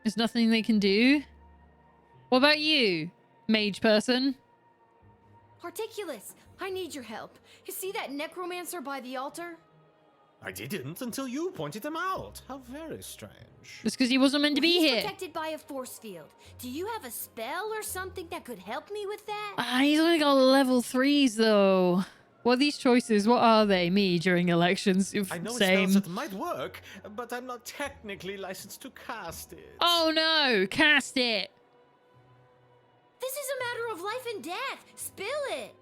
There's nothing they can do? What about you, mage person? Articulus, I need your help. You see that necromancer by the altar? I didn't until you pointed him out. How very strange. Just because he wasn't meant to be He's here. protected by a force field. Do you have a spell or something that could help me with that? He's only got level 3s though. What are these choices? What are they? Me during elections? I know Same. spells that might work, but I'm not technically licensed to cast it. Oh no! Cast it! This is a matter of life and death. Spill it.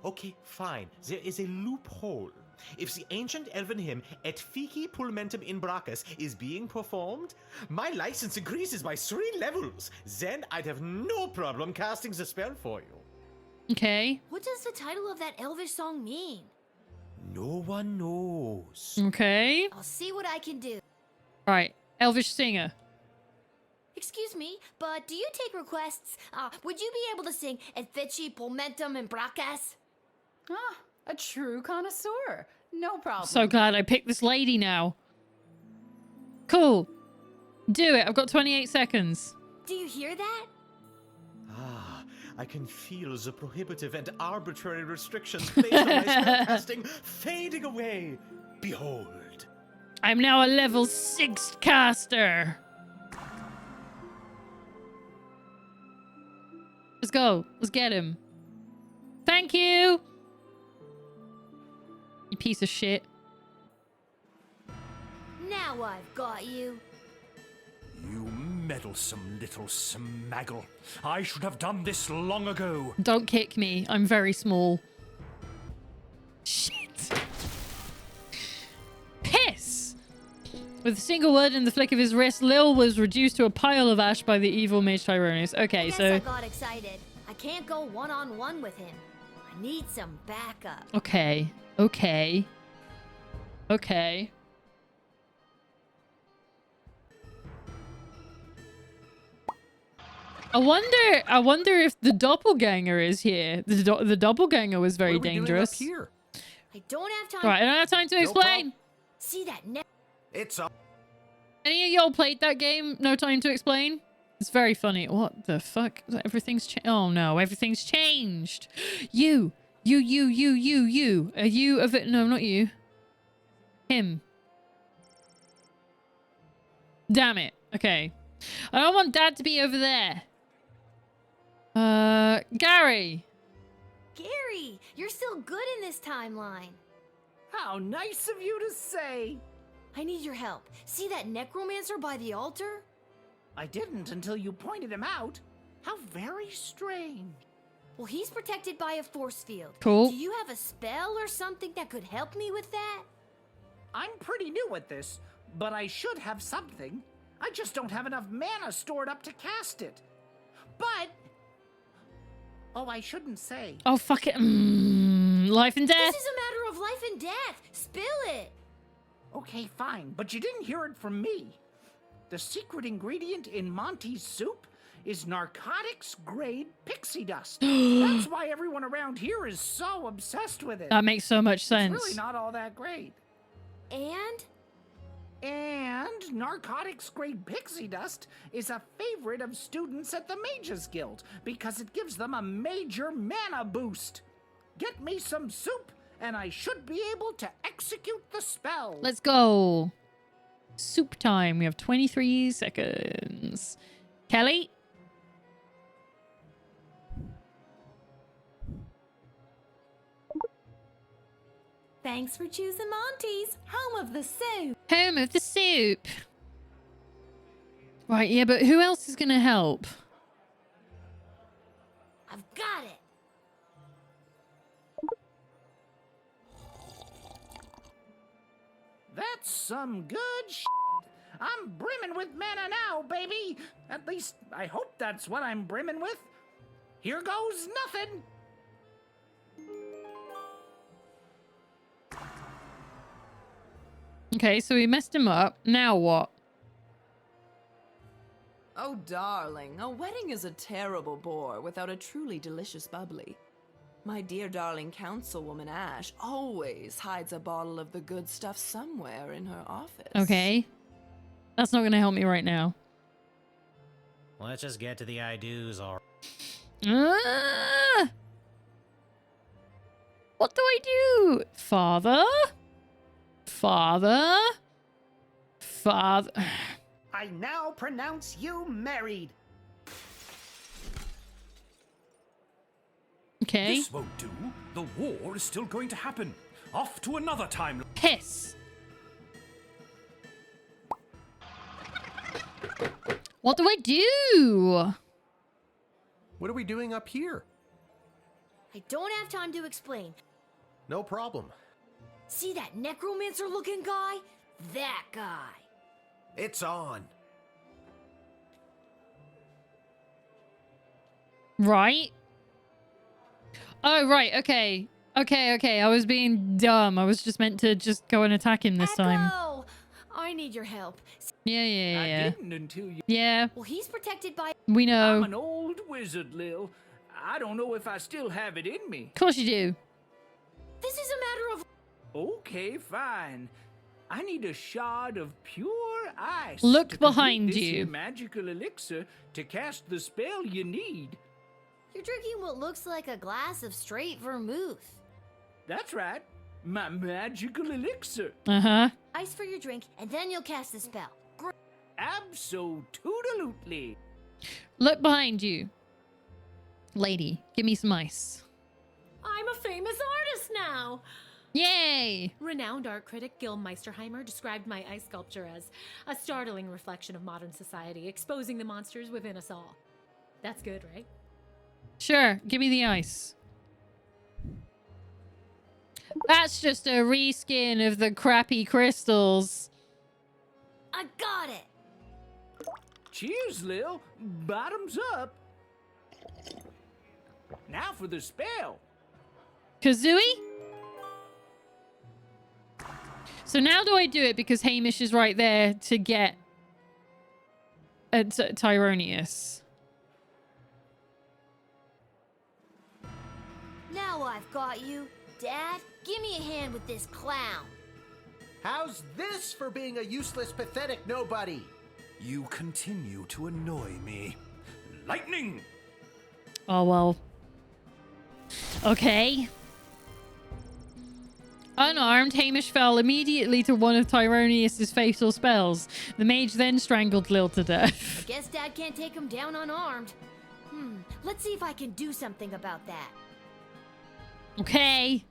Okay, fine. There is a loophole. If the ancient elven hymn Et Fici Pulmentum in Brachus is being performed, my license increases by 3 levels. Then I'd have no problem casting the spell for you. Okay. What does the title of that elvish song mean? No one knows. Okay. I'll see what I can do. Right. Elvish singer. Excuse me, but do you take requests? Would you be able to sing Et Fici Pulmentum in Brachus? Ah, a true connoisseur. No problem. So glad I picked this lady now. Cool. Do it. I've got 28 seconds. Do you hear that? Ah, I can feel the prohibitive and arbitrary restrictions placed on my spellcasting fading away. Behold. I'm now a level 6 caster. Let's go. Let's get him. Thank you. You piece of shit. Now I've got you. You meddlesome little smaggle. I should have done this long ago. Don't kick me. I'm very small. Shit. Piss! With a single word in the flick of his wrist, Lil was reduced to a pile of ash by the evil mage Tyronius. Okay, I guess so... I got excited. I can't go one-on-one with him. I need some backup. Okay. Okay. Okay. I wonder if the doppelganger is here. The doppelganger was very dangerous. I don't have time. Right, I don't have time to explain. See that It's a... Any of y'all played that game? No Time to Explain? It's very funny. What the fuck? Everything's oh no, everything's changed. You. Are you of it? No, not you. Him. Damn it. Okay. I don't want Dad to be over there. Gary! Gary, you're still good in this timeline. How nice of you to say. I need your help. See that necromancer by the altar? I didn't until you pointed him out. How very strange. Well, he's protected by a force field. Cool. Do you have a spell or something that could help me with that? I'm pretty new at this, but I should have something. I just don't have enough mana stored up to cast it. But... Oh, I shouldn't say. Oh, fuck it. Life and death. This is a matter of life and death. Spill it. Okay, fine, but you didn't hear it from me. The secret ingredient in Monty's soup is narcotics-grade pixie dust. That's why everyone around here is so obsessed with it. That makes so much sense. It's really not all that great. And narcotics-grade pixie dust is a favorite of students at the Mages Guild because it gives them a major mana boost. Get me some soup, and I should be able to execute the spell. Let's go. Soup time. We have 23 seconds. Kelly? Thanks for choosing Monty's, home of the soup. Home of the soup. Right, yeah, but who else is going to help? I've got it. That's some good shit. I'm brimming with mana now, baby. At least, I hope that's what I'm brimming with. Here goes nothing. Okay, so we messed him up. Now what? Oh, darling, a wedding is a terrible bore without a truly delicious bubbly. My dear darling councilwoman Ash always hides a bottle of the good stuff somewhere in her office. Okay. That's not going to help me right now. Let's just get to the I-do's, all right. What do I do? Father? Father? Father? I now pronounce you married. Okay. This won't do. The war is still going to happen. Off to another time. Piss. What do I do? What are we doing up here? I don't have time to explain. No problem. See that necromancer-looking guy? That guy. It's on. Right? Oh, right. Okay. Okay. I was being dumb. I was just meant to just go and attack him this time. Oh, I need your help. Yeah. I didn't until you... Yeah. Well, he's protected by... We know. I'm an old wizard, Lil. I don't know if I still have it in me. Of course you do. This is a matter of... Okay, fine. I need a shard of pure ice. Look to behind complete this you. here magical elixir to cast the spell you need. You're drinking what looks like a glass of straight vermouth. That's right. My magical elixir. Uh-huh. Ice for your drink, and then you'll cast the spell. Absolutely. Look behind you. Lady, give me some ice. I'm a famous artist now. Yay! Renowned art critic Gil Meisterheimer described my ice sculpture as a startling reflection of modern society, exposing the monsters within us all. That's good, right? Sure, give me the ice. That's just a reskin of the crappy crystals. I got it. Cheers, Lil. Bottoms up. Now for the spell. Kazooie? So now do I do it because Hamish is right there to get Tyronius? Now I've got you. Dad, give me a hand with this clown. How's this for being a useless, pathetic nobody? You continue to annoy me. Lightning! Oh, well. Okay. Unarmed, Hamish fell immediately to one of Tyronius' fatal spells. The mage then strangled Lil to death. I guess Dad can't take him down unarmed. Let's see if I can do something about that. Okay.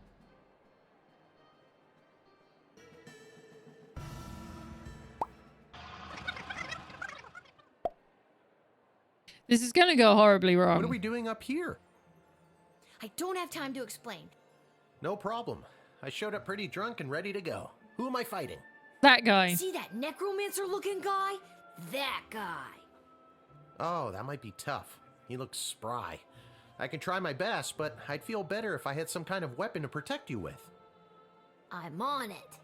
This is gonna go horribly wrong. What are we doing up here? I don't have time to explain. No problem. I showed up pretty drunk and ready to go. Who am I fighting? That guy. See that necromancer-looking guy? That guy. Oh, that might be tough. He looks spry. I can try my best, but I'd feel better if I had some kind of weapon to protect you with. I'm on it.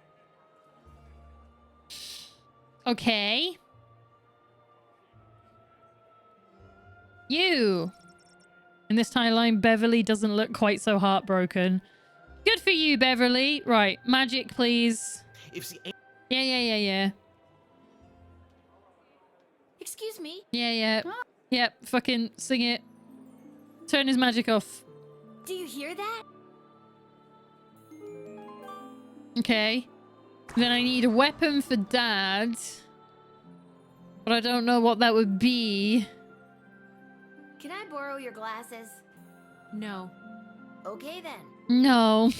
Okay. You. In this timeline, Beverly doesn't look quite so heartbroken. Good for you, Beverly. Right, magic, please. Yeah. Excuse me? Yeah. Yep, fucking sing it. Turn his magic off. Do you hear that? Okay. Then I need a weapon for Dad. But I don't know what that would be. Can I borrow your glasses? No. Okay then. No.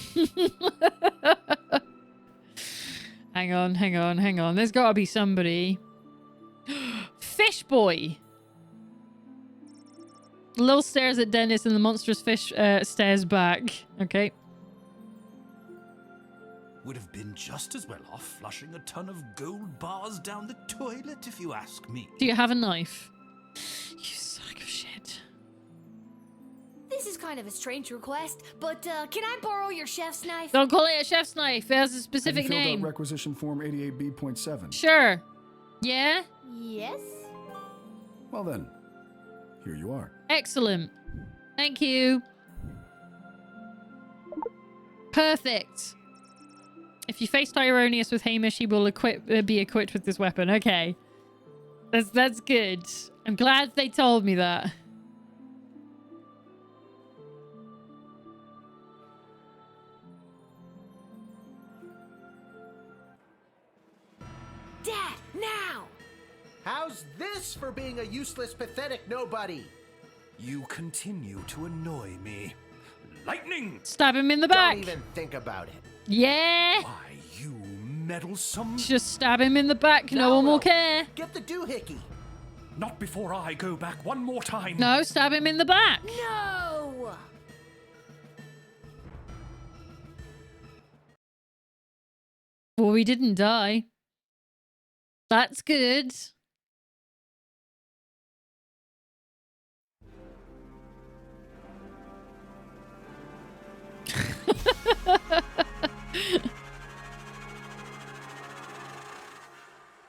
Hang on. There's gotta be somebody. Fish boy. Lil stares at Dennis and the monstrous fish stares back. Okay. Would have been just as well off flushing a ton of gold bars down the toilet, if you ask me. Do you have a knife? You sack of shit. This is kind of a strange request, but can I borrow your chef's knife? Don't call it a chef's knife. It has a specific Have you filled name. out requisition form 88B.7? Sure. Yeah? Yes? Well then, here you are. Excellent. Thank you. Perfect. If you face Tyronius with Hamish, he will be equipped with this weapon. Okay. That's good. I'm glad they told me that. Dad, now! How's this for being a useless, pathetic nobody? You continue to annoy me. Lightning! Stab him in the back. Don't even think about it. Yeah. Why, you meddlesome... Just stab him in the back. No one will care. Get the doohickey. Not before I go back one more time. No, stab him in the back. No! Well, we didn't die. That's good.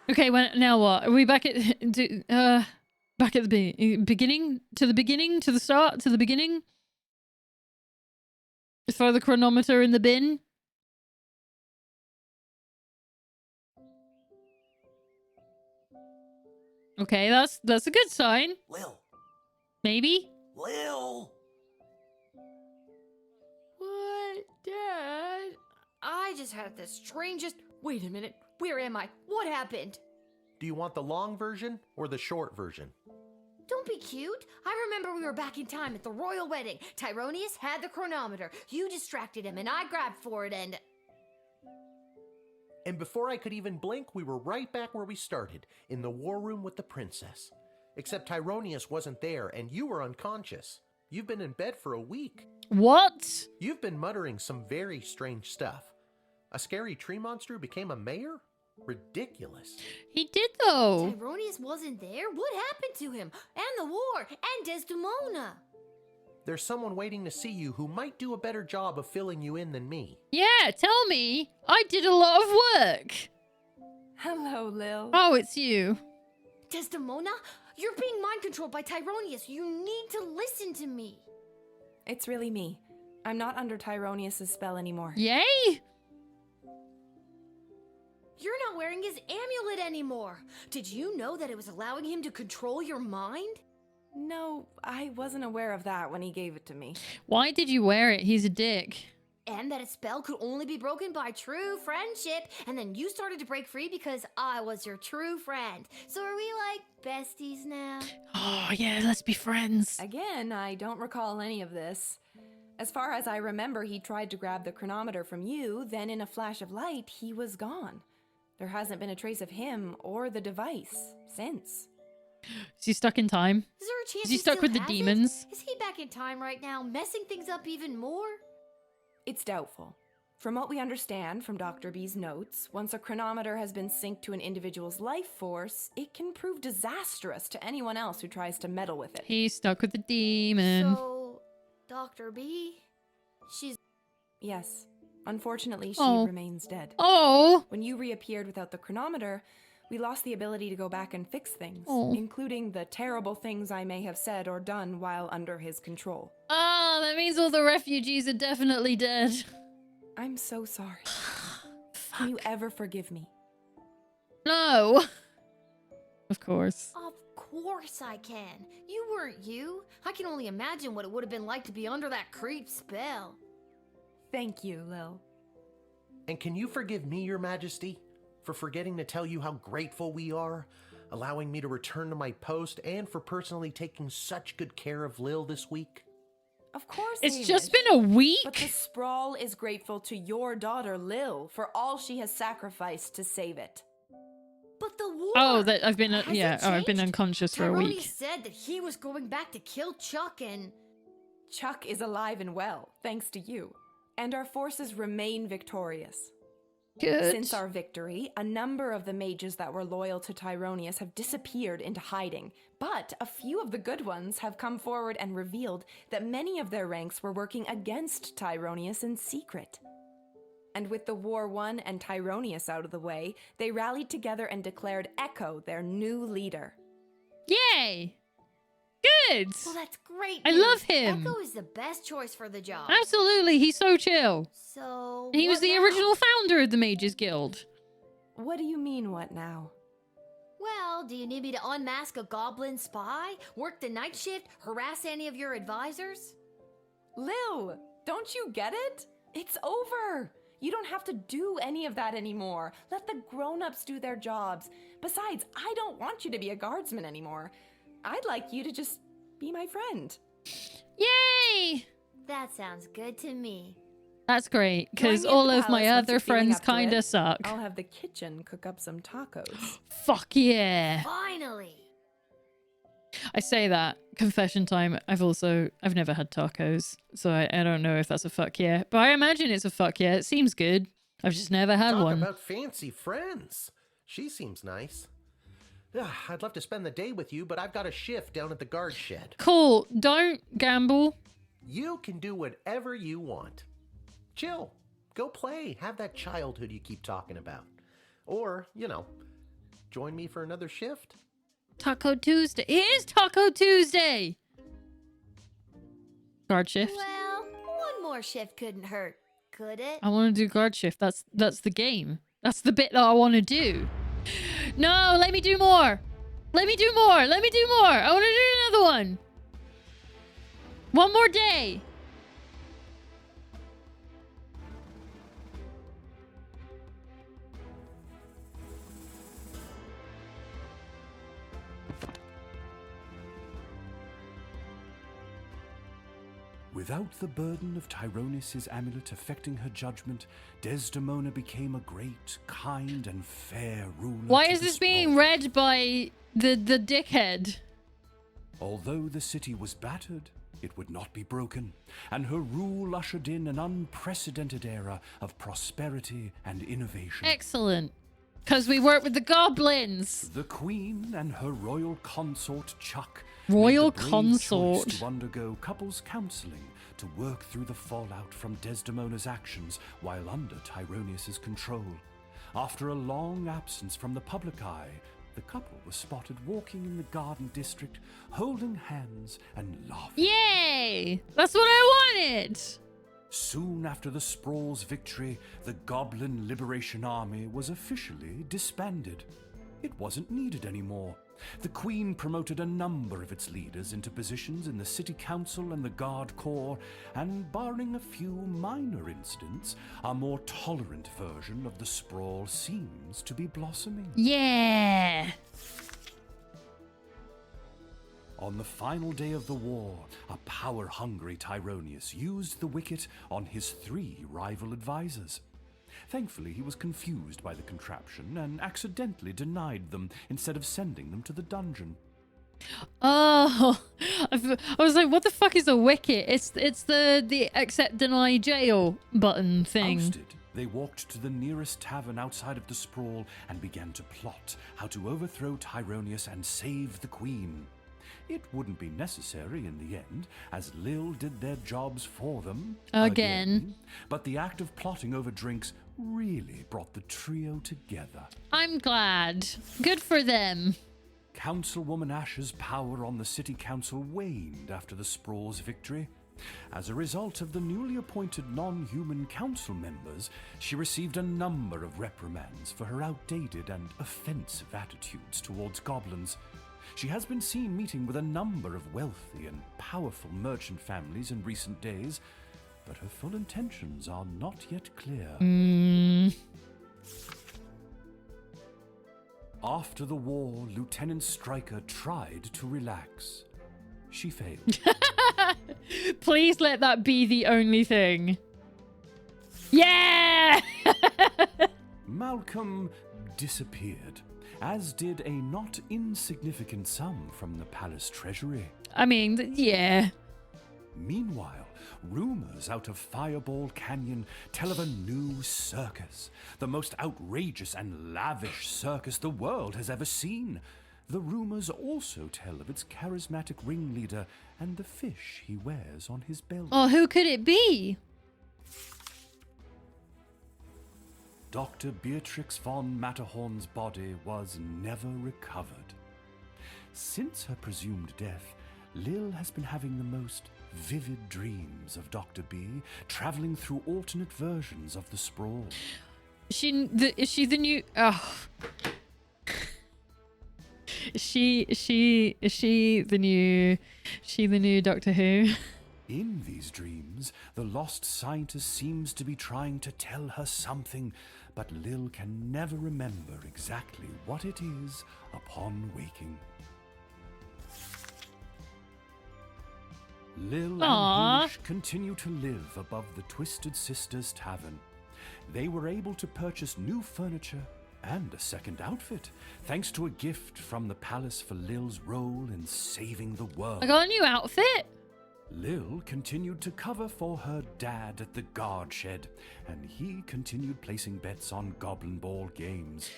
Okay, now what? Are we back at back at the beginning? To the beginning? To the start? To the beginning? Throw the chronometer in the bin? Okay, that's a good sign. Lil. Maybe? Lil. What, Dad? I just had the strangest... Wait a minute. Where am I? What happened? Do you want the long version or the short version? Don't be cute. I remember we were back in time at the royal wedding. Tyronius had the chronometer. You distracted him and I grabbed for it and... And before I could even blink, we were right back where we started, in the war room with the princess. Except Tyronius wasn't there and you were unconscious. You've been in bed for a week. What? You've been muttering some very strange stuff. A scary tree monster became a mayor? Ridiculous. He did, though. Tyronius wasn't there? What happened to him? And the war? And Desdemona? There's someone waiting to see you who might do a better job of filling you in than me. Yeah, tell me. I did a lot of work. Hello, Lil. Oh, it's you. Desdemona? You're being mind controlled by Tyronius. You need to listen to me. It's really me. I'm not under Tyronius' spell anymore. Yay! You're not wearing his amulet anymore. Did you know that it was allowing him to control your mind? No, I wasn't aware of that when he gave it to me. Why did you wear it? He's a dick. and that a spell could only be broken by true friendship, and then you started to break free because I was your true friend. So are we like besties now? Oh, yeah, let's be friends. Again, I don't recall any of this. As far as I remember, he tried to grab the chronometer from you, then in a flash of light, he was gone. There hasn't been a trace of him or the device since. Is he stuck in time? Is there a chance Is he stuck still with the has it? demons? Is he back in time right now, messing things up even more? It's doubtful. From what we understand from Dr. B's notes, once a chronometer has been synced to an individual's life force, it can prove disastrous to anyone else who tries to meddle with it. He's stuck with the demon. So, Dr. B, she's... Yes. Unfortunately, she Oh. remains dead. Oh! When you reappeared without the chronometer, we lost the ability to go back and fix things, Oh. including the terrible things I may have said or done while under his control. Ah, that means all the refugees are definitely dead. I'm so sorry. Can you ever forgive me? No. Of course. Of course I can. You weren't you. I can only imagine what it would have been like to be under that creep spell. Thank you, Lil. And can you forgive me, Your Majesty, for forgetting to tell you how grateful we are, allowing me to return to my post, and for personally taking such good care of Lil this week? Of course, It's Hamish. just been a week? But the Sprawl is grateful to your daughter, Lil, for all she has sacrificed to save it. But the war... Oh, that I've been Has it I've been changed? unconscious for a Tyrone week. said that he was going back to kill Chuck and... Chuck is alive and well, thanks to you. And our forces remain victorious. Good. Since our victory, a number of the mages that were loyal to Tyronius have disappeared into hiding, but a few of the good ones have come forward and revealed that many of their ranks were working against Tyronius in secret. And with the war won and Tyronius out of the way, they rallied together and declared Echo their new leader. Yay! Good! Well, that's great I news. love him. Echo is the best choice for the job. Absolutely, he's so chill. So, He was what the now? original founder of the Mages Guild. What do you mean, what now? Well, do you need me to unmask a goblin spy, work the night shift, harass any of your advisors? Lil, don't you get it? It's over. You don't have to do any of that anymore. Let the grown-ups do their jobs. Besides, I don't want you to be a guardsman anymore. I'd like you to just be my friend. Yay! That sounds good to me. That's great, because Join me at all the of my palace once other you're feeling friends up to kinda it. suck. I'll have the kitchen cook up some tacos. Fuck yeah! Finally! I say that. Confession time. I've never had tacos, so I don't know if that's a fuck yeah. But I imagine it's a fuck yeah. It seems good. I've just never had Talk one. about fancy friends. She seems nice. I'd love to spend the day with you, but I've got a shift down at the guard shed. Cool. Don't gamble. You can do whatever you want. Chill. Go play. Have that childhood you keep talking about. Or, join me for another shift. Taco Tuesday. It is Taco Tuesday! Guard shift. Well, one more shift couldn't hurt, could it? I want to do guard shift. That's the game. That's the bit that I want to do. No, let me do more. Let me do more. Let me do more. I want to do another one. One more day. Without the burden of Tyronius' amulet affecting her judgment, Desdemona became a great, kind, and fair ruler. Why to is the this being read by the dickhead? Although the city was battered, it would not be broken, and her rule ushered in an unprecedented era of prosperity and innovation. Excellent. Because we work with the goblins. The Queen and her royal consort Chuck Royal made the brave consort. choice to undergo couples counseling to work through the fallout from Desdemona's actions while under Tyronius' control. After a long absence from the public eye, the couple was spotted walking in the garden district, holding hands and laughing. Yay! That's what I wanted. Soon after the Sprawl's victory, the Goblin Liberation Army was officially disbanded. It wasn't needed anymore, The Queen promoted a number of its leaders into positions in the City Council and the Guard Corps, and barring a few minor incidents, a more tolerant version of the sprawl seems to be blossoming. Yeah! On the final day of the war, a power-hungry Tyronius used the wicket on his 3 rival advisors. Thankfully, he was confused by the contraption and accidentally denied them instead of sending them to the dungeon. Oh, I was like, what the fuck is a wicket? It's the accept deny jail button thing. Ousted, they walked to the nearest tavern outside of the sprawl and began to plot how to overthrow Tyronius and save the Queen. It wouldn't be necessary in the end, as Lil did their jobs for them. Again. But the act of plotting over drinks really brought the trio together. I'm glad. Good for them. Councilwoman Ash's power on the City Council waned after the sprawl's victory. As a result of the newly appointed non-human council members, she received a number of reprimands for her outdated and offensive attitudes towards goblins. She has been seen meeting with a number of wealthy and powerful merchant families in recent days, but her full intentions are not yet clear. After the war, Lieutenant Stryker tried to relax. She failed. Please let that be the only thing. Yeah! Malcolm disappeared, as did a not insignificant sum from the palace treasury. I mean, yeah. Meanwhile, rumors out of Fireball Canyon tell of a new circus, the most outrageous and lavish circus the world has ever seen. The rumors also tell of its charismatic ringleader and the fish he wears on his belt. Oh, who could it be? Dr. Beatrix von Matterhorn's body was never recovered. Since her presumed death, Lil has been having the most vivid dreams of Dr. B, traveling through alternate versions of the sprawl. Is she the new... Oh. Is she the new Doctor Who? In these dreams, the lost scientist seems to be trying to tell her something, but Lil can never remember exactly what it is upon waking. Lil and Hamish continue to live above the Twisted Sisters Tavern. They were able to purchase new furniture and a second outfit, thanks to a gift from the palace for Lil's role in saving the world. I got a new outfit. Lil continued to cover for her dad at the guard shed, and he continued placing bets on Goblin Ball games.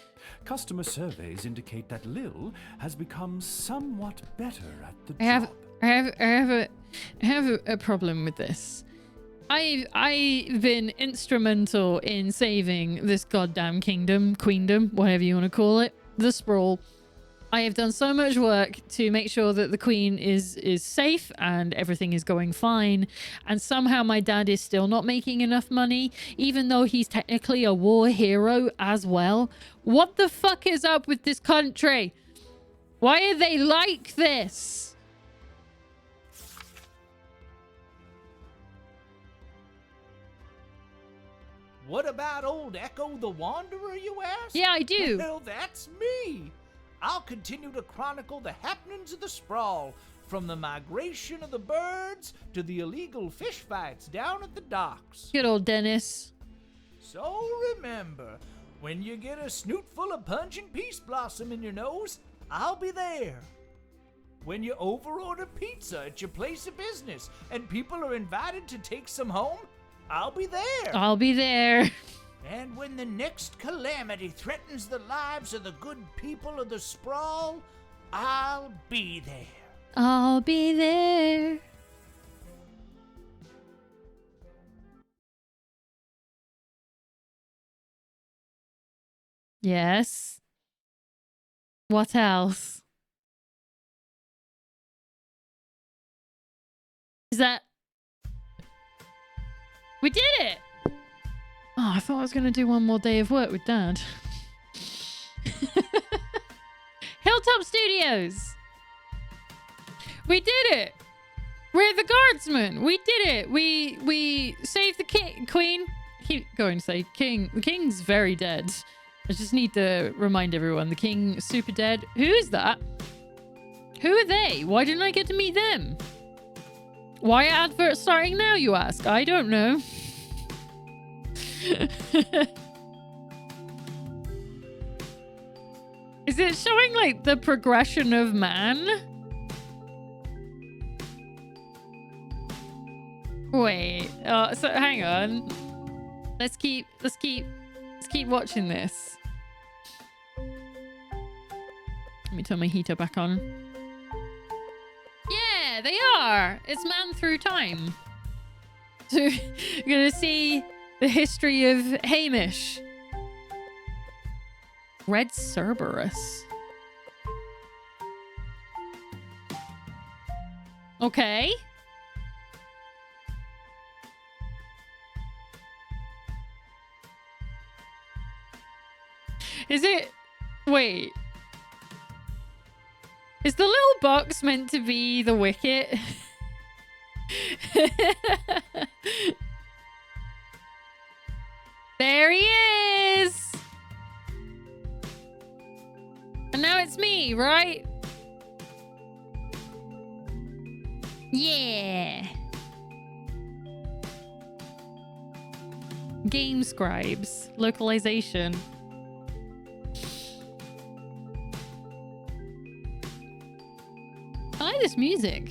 Customer surveys indicate that Lil has become somewhat better at the job. I have a problem with this. I've been instrumental in saving this goddamn queendom, whatever you want to call it, the sprawl. I have done so much work to make sure that the queen is safe and everything is going fine, and somehow my dad is still not making enough money, even though he's technically a war hero as well. What the fuck is up with this country? Why are they like this? What about old Echo the Wanderer, you ask? Yeah, I do. Well, that's me. I'll continue to chronicle the happenings of the sprawl, from the migration of the birds to the illegal fish fights down at the docks. Good old Dennis. So remember, when you get a snoot full of pungent peace blossom in your nose, I'll be there. When you overorder pizza at your place of business and people are invited to take some home, I'll be there. I'll be there. And when the next calamity threatens the lives of the good people of the sprawl, I'll be there. I'll be there. Yes. What else? Is that... We did it! Oh, I thought I was going to do one more day of work with Dad. Hell Hilltop Studios. We did it. We're the guardsmen. We did it. We saved the queen. Keep going to say king. The king's very dead. I just need to remind everyone. The king is super dead. Who is that? Who are they? Why didn't I get to meet them? Why are adverts starting now, you ask? I don't know. Is it showing like the progression of man? Wait. So hang on. Let's keep watching this. Let me turn my heater back on. Yeah, they are. It's man through time. So you're gonna see the history of Hamish. Red Cerberus. Okay. Is it... Wait. Is the little box meant to be the wicket? There he is! And now it's me, right? Yeah! Game scribes. Localization. I like this music.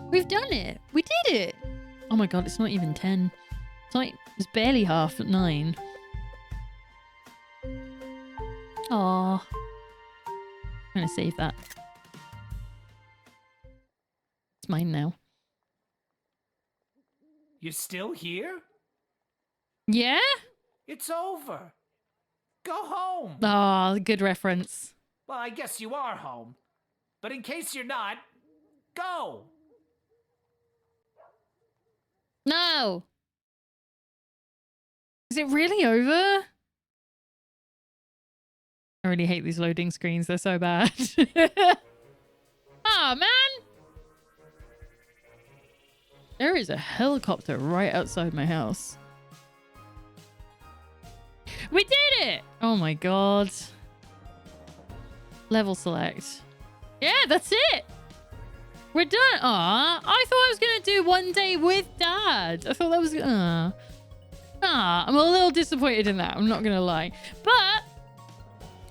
We've done it. We did it. Oh my god, it's not even 10. It's barely half at 9. Aww. I'm gonna save that. It's mine now. You still here? Yeah? It's over. Go home. Oh, good reference. Well, I guess you are home. But in case you're not, go. No. Is it really over? I really hate these loading screens. They're so bad. Oh, man. There is a helicopter right outside my house. We did it! Oh my god. Level select. Yeah, that's it. We're done. Aw, I thought I was going to do one day with Dad. I thought that was... I'm a little disappointed in that. I'm not going to lie. But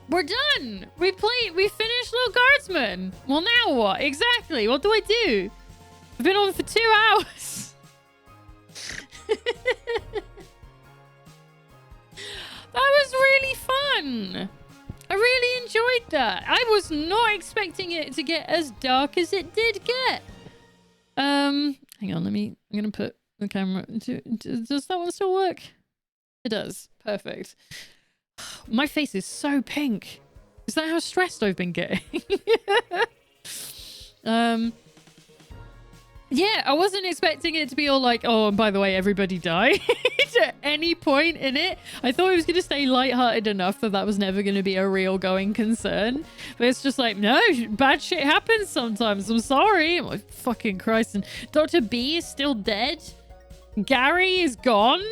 we're done. We finished Little Guardsman. Well, now what? Exactly. What do I do? I've been on for 2 hours. That was really fun. I really enjoyed that. I was not expecting it to get as dark as it did get. Hang on, I'm gonna put the camera. Does that one still work? It does. Perfect. My face is so pink. Is that how stressed I've been getting? Yeah, I wasn't expecting it to be all like, oh, and by the way, everybody died at any point in it. I thought it was going to stay lighthearted enough that was never going to be a real going concern. But it's just like, no, bad shit happens sometimes. I'm sorry. Oh, my fucking Christ. And Dr. B is still dead. Gary is gone.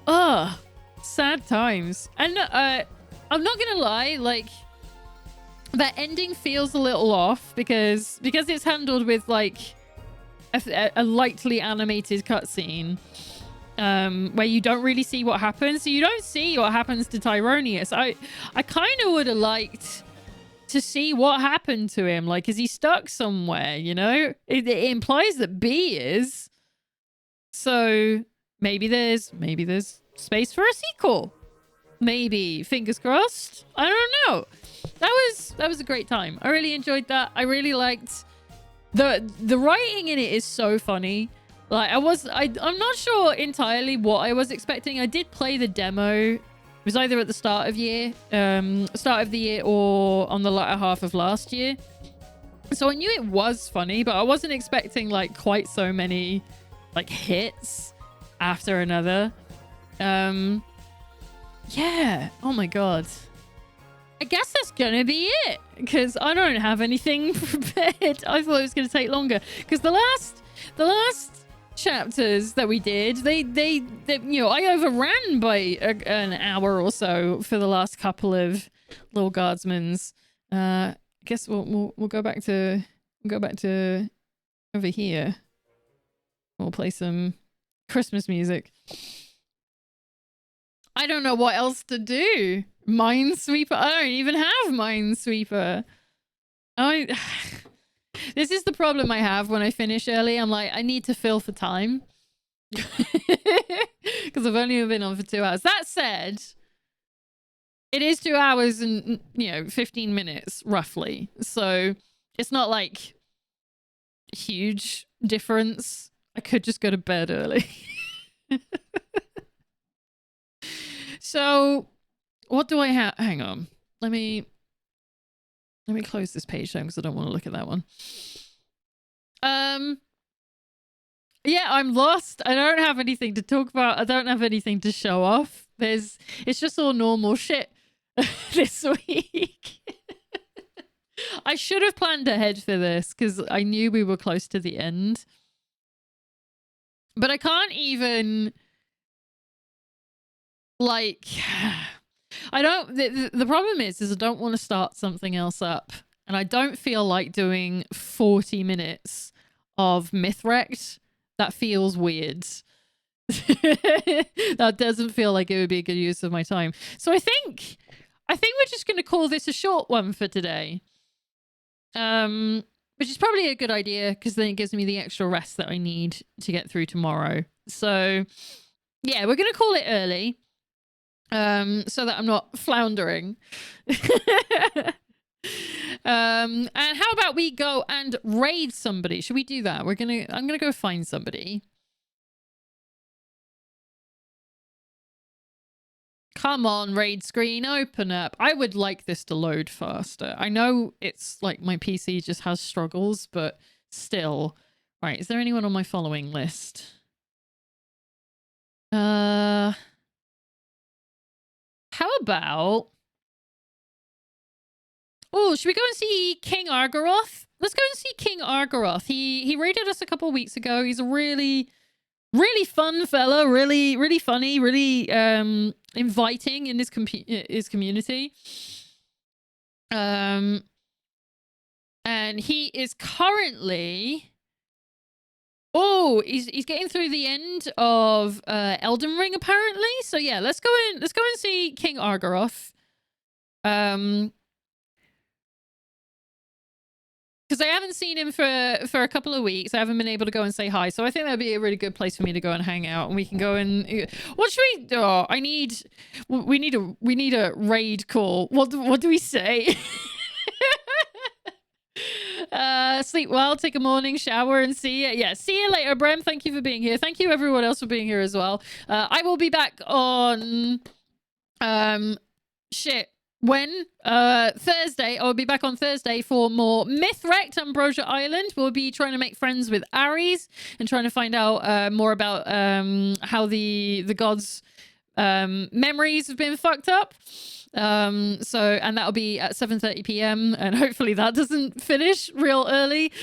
Ugh. Sad times. And I'm not going to lie, like... that ending feels a little off because it's handled with like a lightly animated cutscene where you don't really see what happens. So you don't see what happens to Tyronius. I kind of would have liked to see what happened to him. Like, is he stuck somewhere? You know, it implies that B is. So maybe there's space for a sequel. Maybe, fingers crossed. I don't know. That was a great time. I really enjoyed that. I really liked the writing in it is so funny. Like I'm not sure entirely what I was expecting. I did play the demo. It was either at the start of the year or on the latter half of last year. So I knew it was funny, but I wasn't expecting like quite so many like hits after another. Yeah. Oh my god. I guess that's gonna be it, because I don't have anything prepared. I thought it was gonna take longer, because the last chapters that we did, they you know, I overran by an hour or so for the last couple of little guardsmen's. I guess we'll go back to over here. We'll play some Christmas music. I don't know what else to do. Minesweeper? I don't even have Minesweeper. This is the problem I have when I finish early. I'm like, I need to fill for time. Because I've only been on for 2 hours. That said, it is 2 hours and, you know, 15 minutes, roughly. So, it's not like huge difference. I could just go to bed early. So, what do I have? Hang on. Let me close this page down because I don't want to look at that one. Yeah, I'm lost. I don't have anything to talk about. I don't have anything to show off. It's just all normal shit this week. I should have planned ahead for this because I knew we were close to the end. But I can't even, like, I don't, the problem is I don't want to start something else up. And I don't feel like doing 40 minutes of Mythwrecked. That feels weird. That doesn't feel like it would be a good use of my time. So I think we're just going to call this a short one for today. Which is probably a good idea because then it gives me the extra rest that I need to get through tomorrow. So yeah, we're going to call it early. So that I'm not floundering. And how about we go and raid somebody? Should we do that? I'm gonna go find somebody. Come on, raid screen, open up. I would like this to load faster. I know it's like my PC just has struggles, but still. Right, is there anyone on my following list? How about... Oh, should we go and see King Argaroth? Let's go and see King Argaroth. He raided us a couple of weeks ago. He's a really fun fella, really funny, really inviting in his community. And he is currently... Oh, he's getting through the end of Elden Ring apparently. So yeah, let's go and see King Argaroth. Because I haven't seen him for a couple of weeks. I haven't been able to go and say hi. So I think that'd be a really good place for me to go and hang out. And we can go and... What should we... Oh, we need a raid call. What do we say? Sleep well, take a morning shower, and see you. Yeah, see you later, Brem. Thank you for being here. Thank you everyone else for being here as well. I will be back on... When? Thursday. I'll be back on Thursday for more Mythwrecked Ambrosia Island. We'll be trying to make friends with Ares and trying to find out more about how the gods' memories have been fucked up. And that'll be at 7:30 p.m. and hopefully that doesn't finish real early.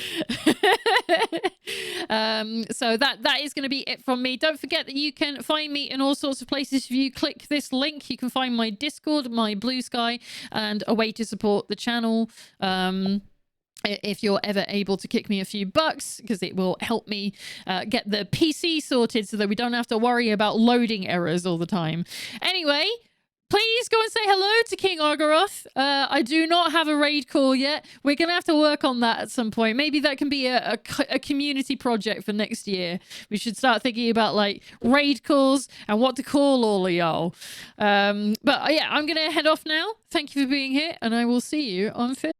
So that is going to be it from me. Don't forget that you can find me in all sorts of places. If you click this link, you can find my Discord, my Blue Sky, and a way to support the channel. If you're ever able to kick me a few bucks, because it will help me get the PC sorted so that we don't have to worry about loading errors all the time. Anyway, please go and say hello to King Argaroth. I do not have a raid call yet. We're going to have to work on that at some point. Maybe that can be a community project for next year. We should start thinking about like raid calls and what to call all of y'all. But yeah, I'm going to head off now. Thank you for being here, and I will see you on Thursday.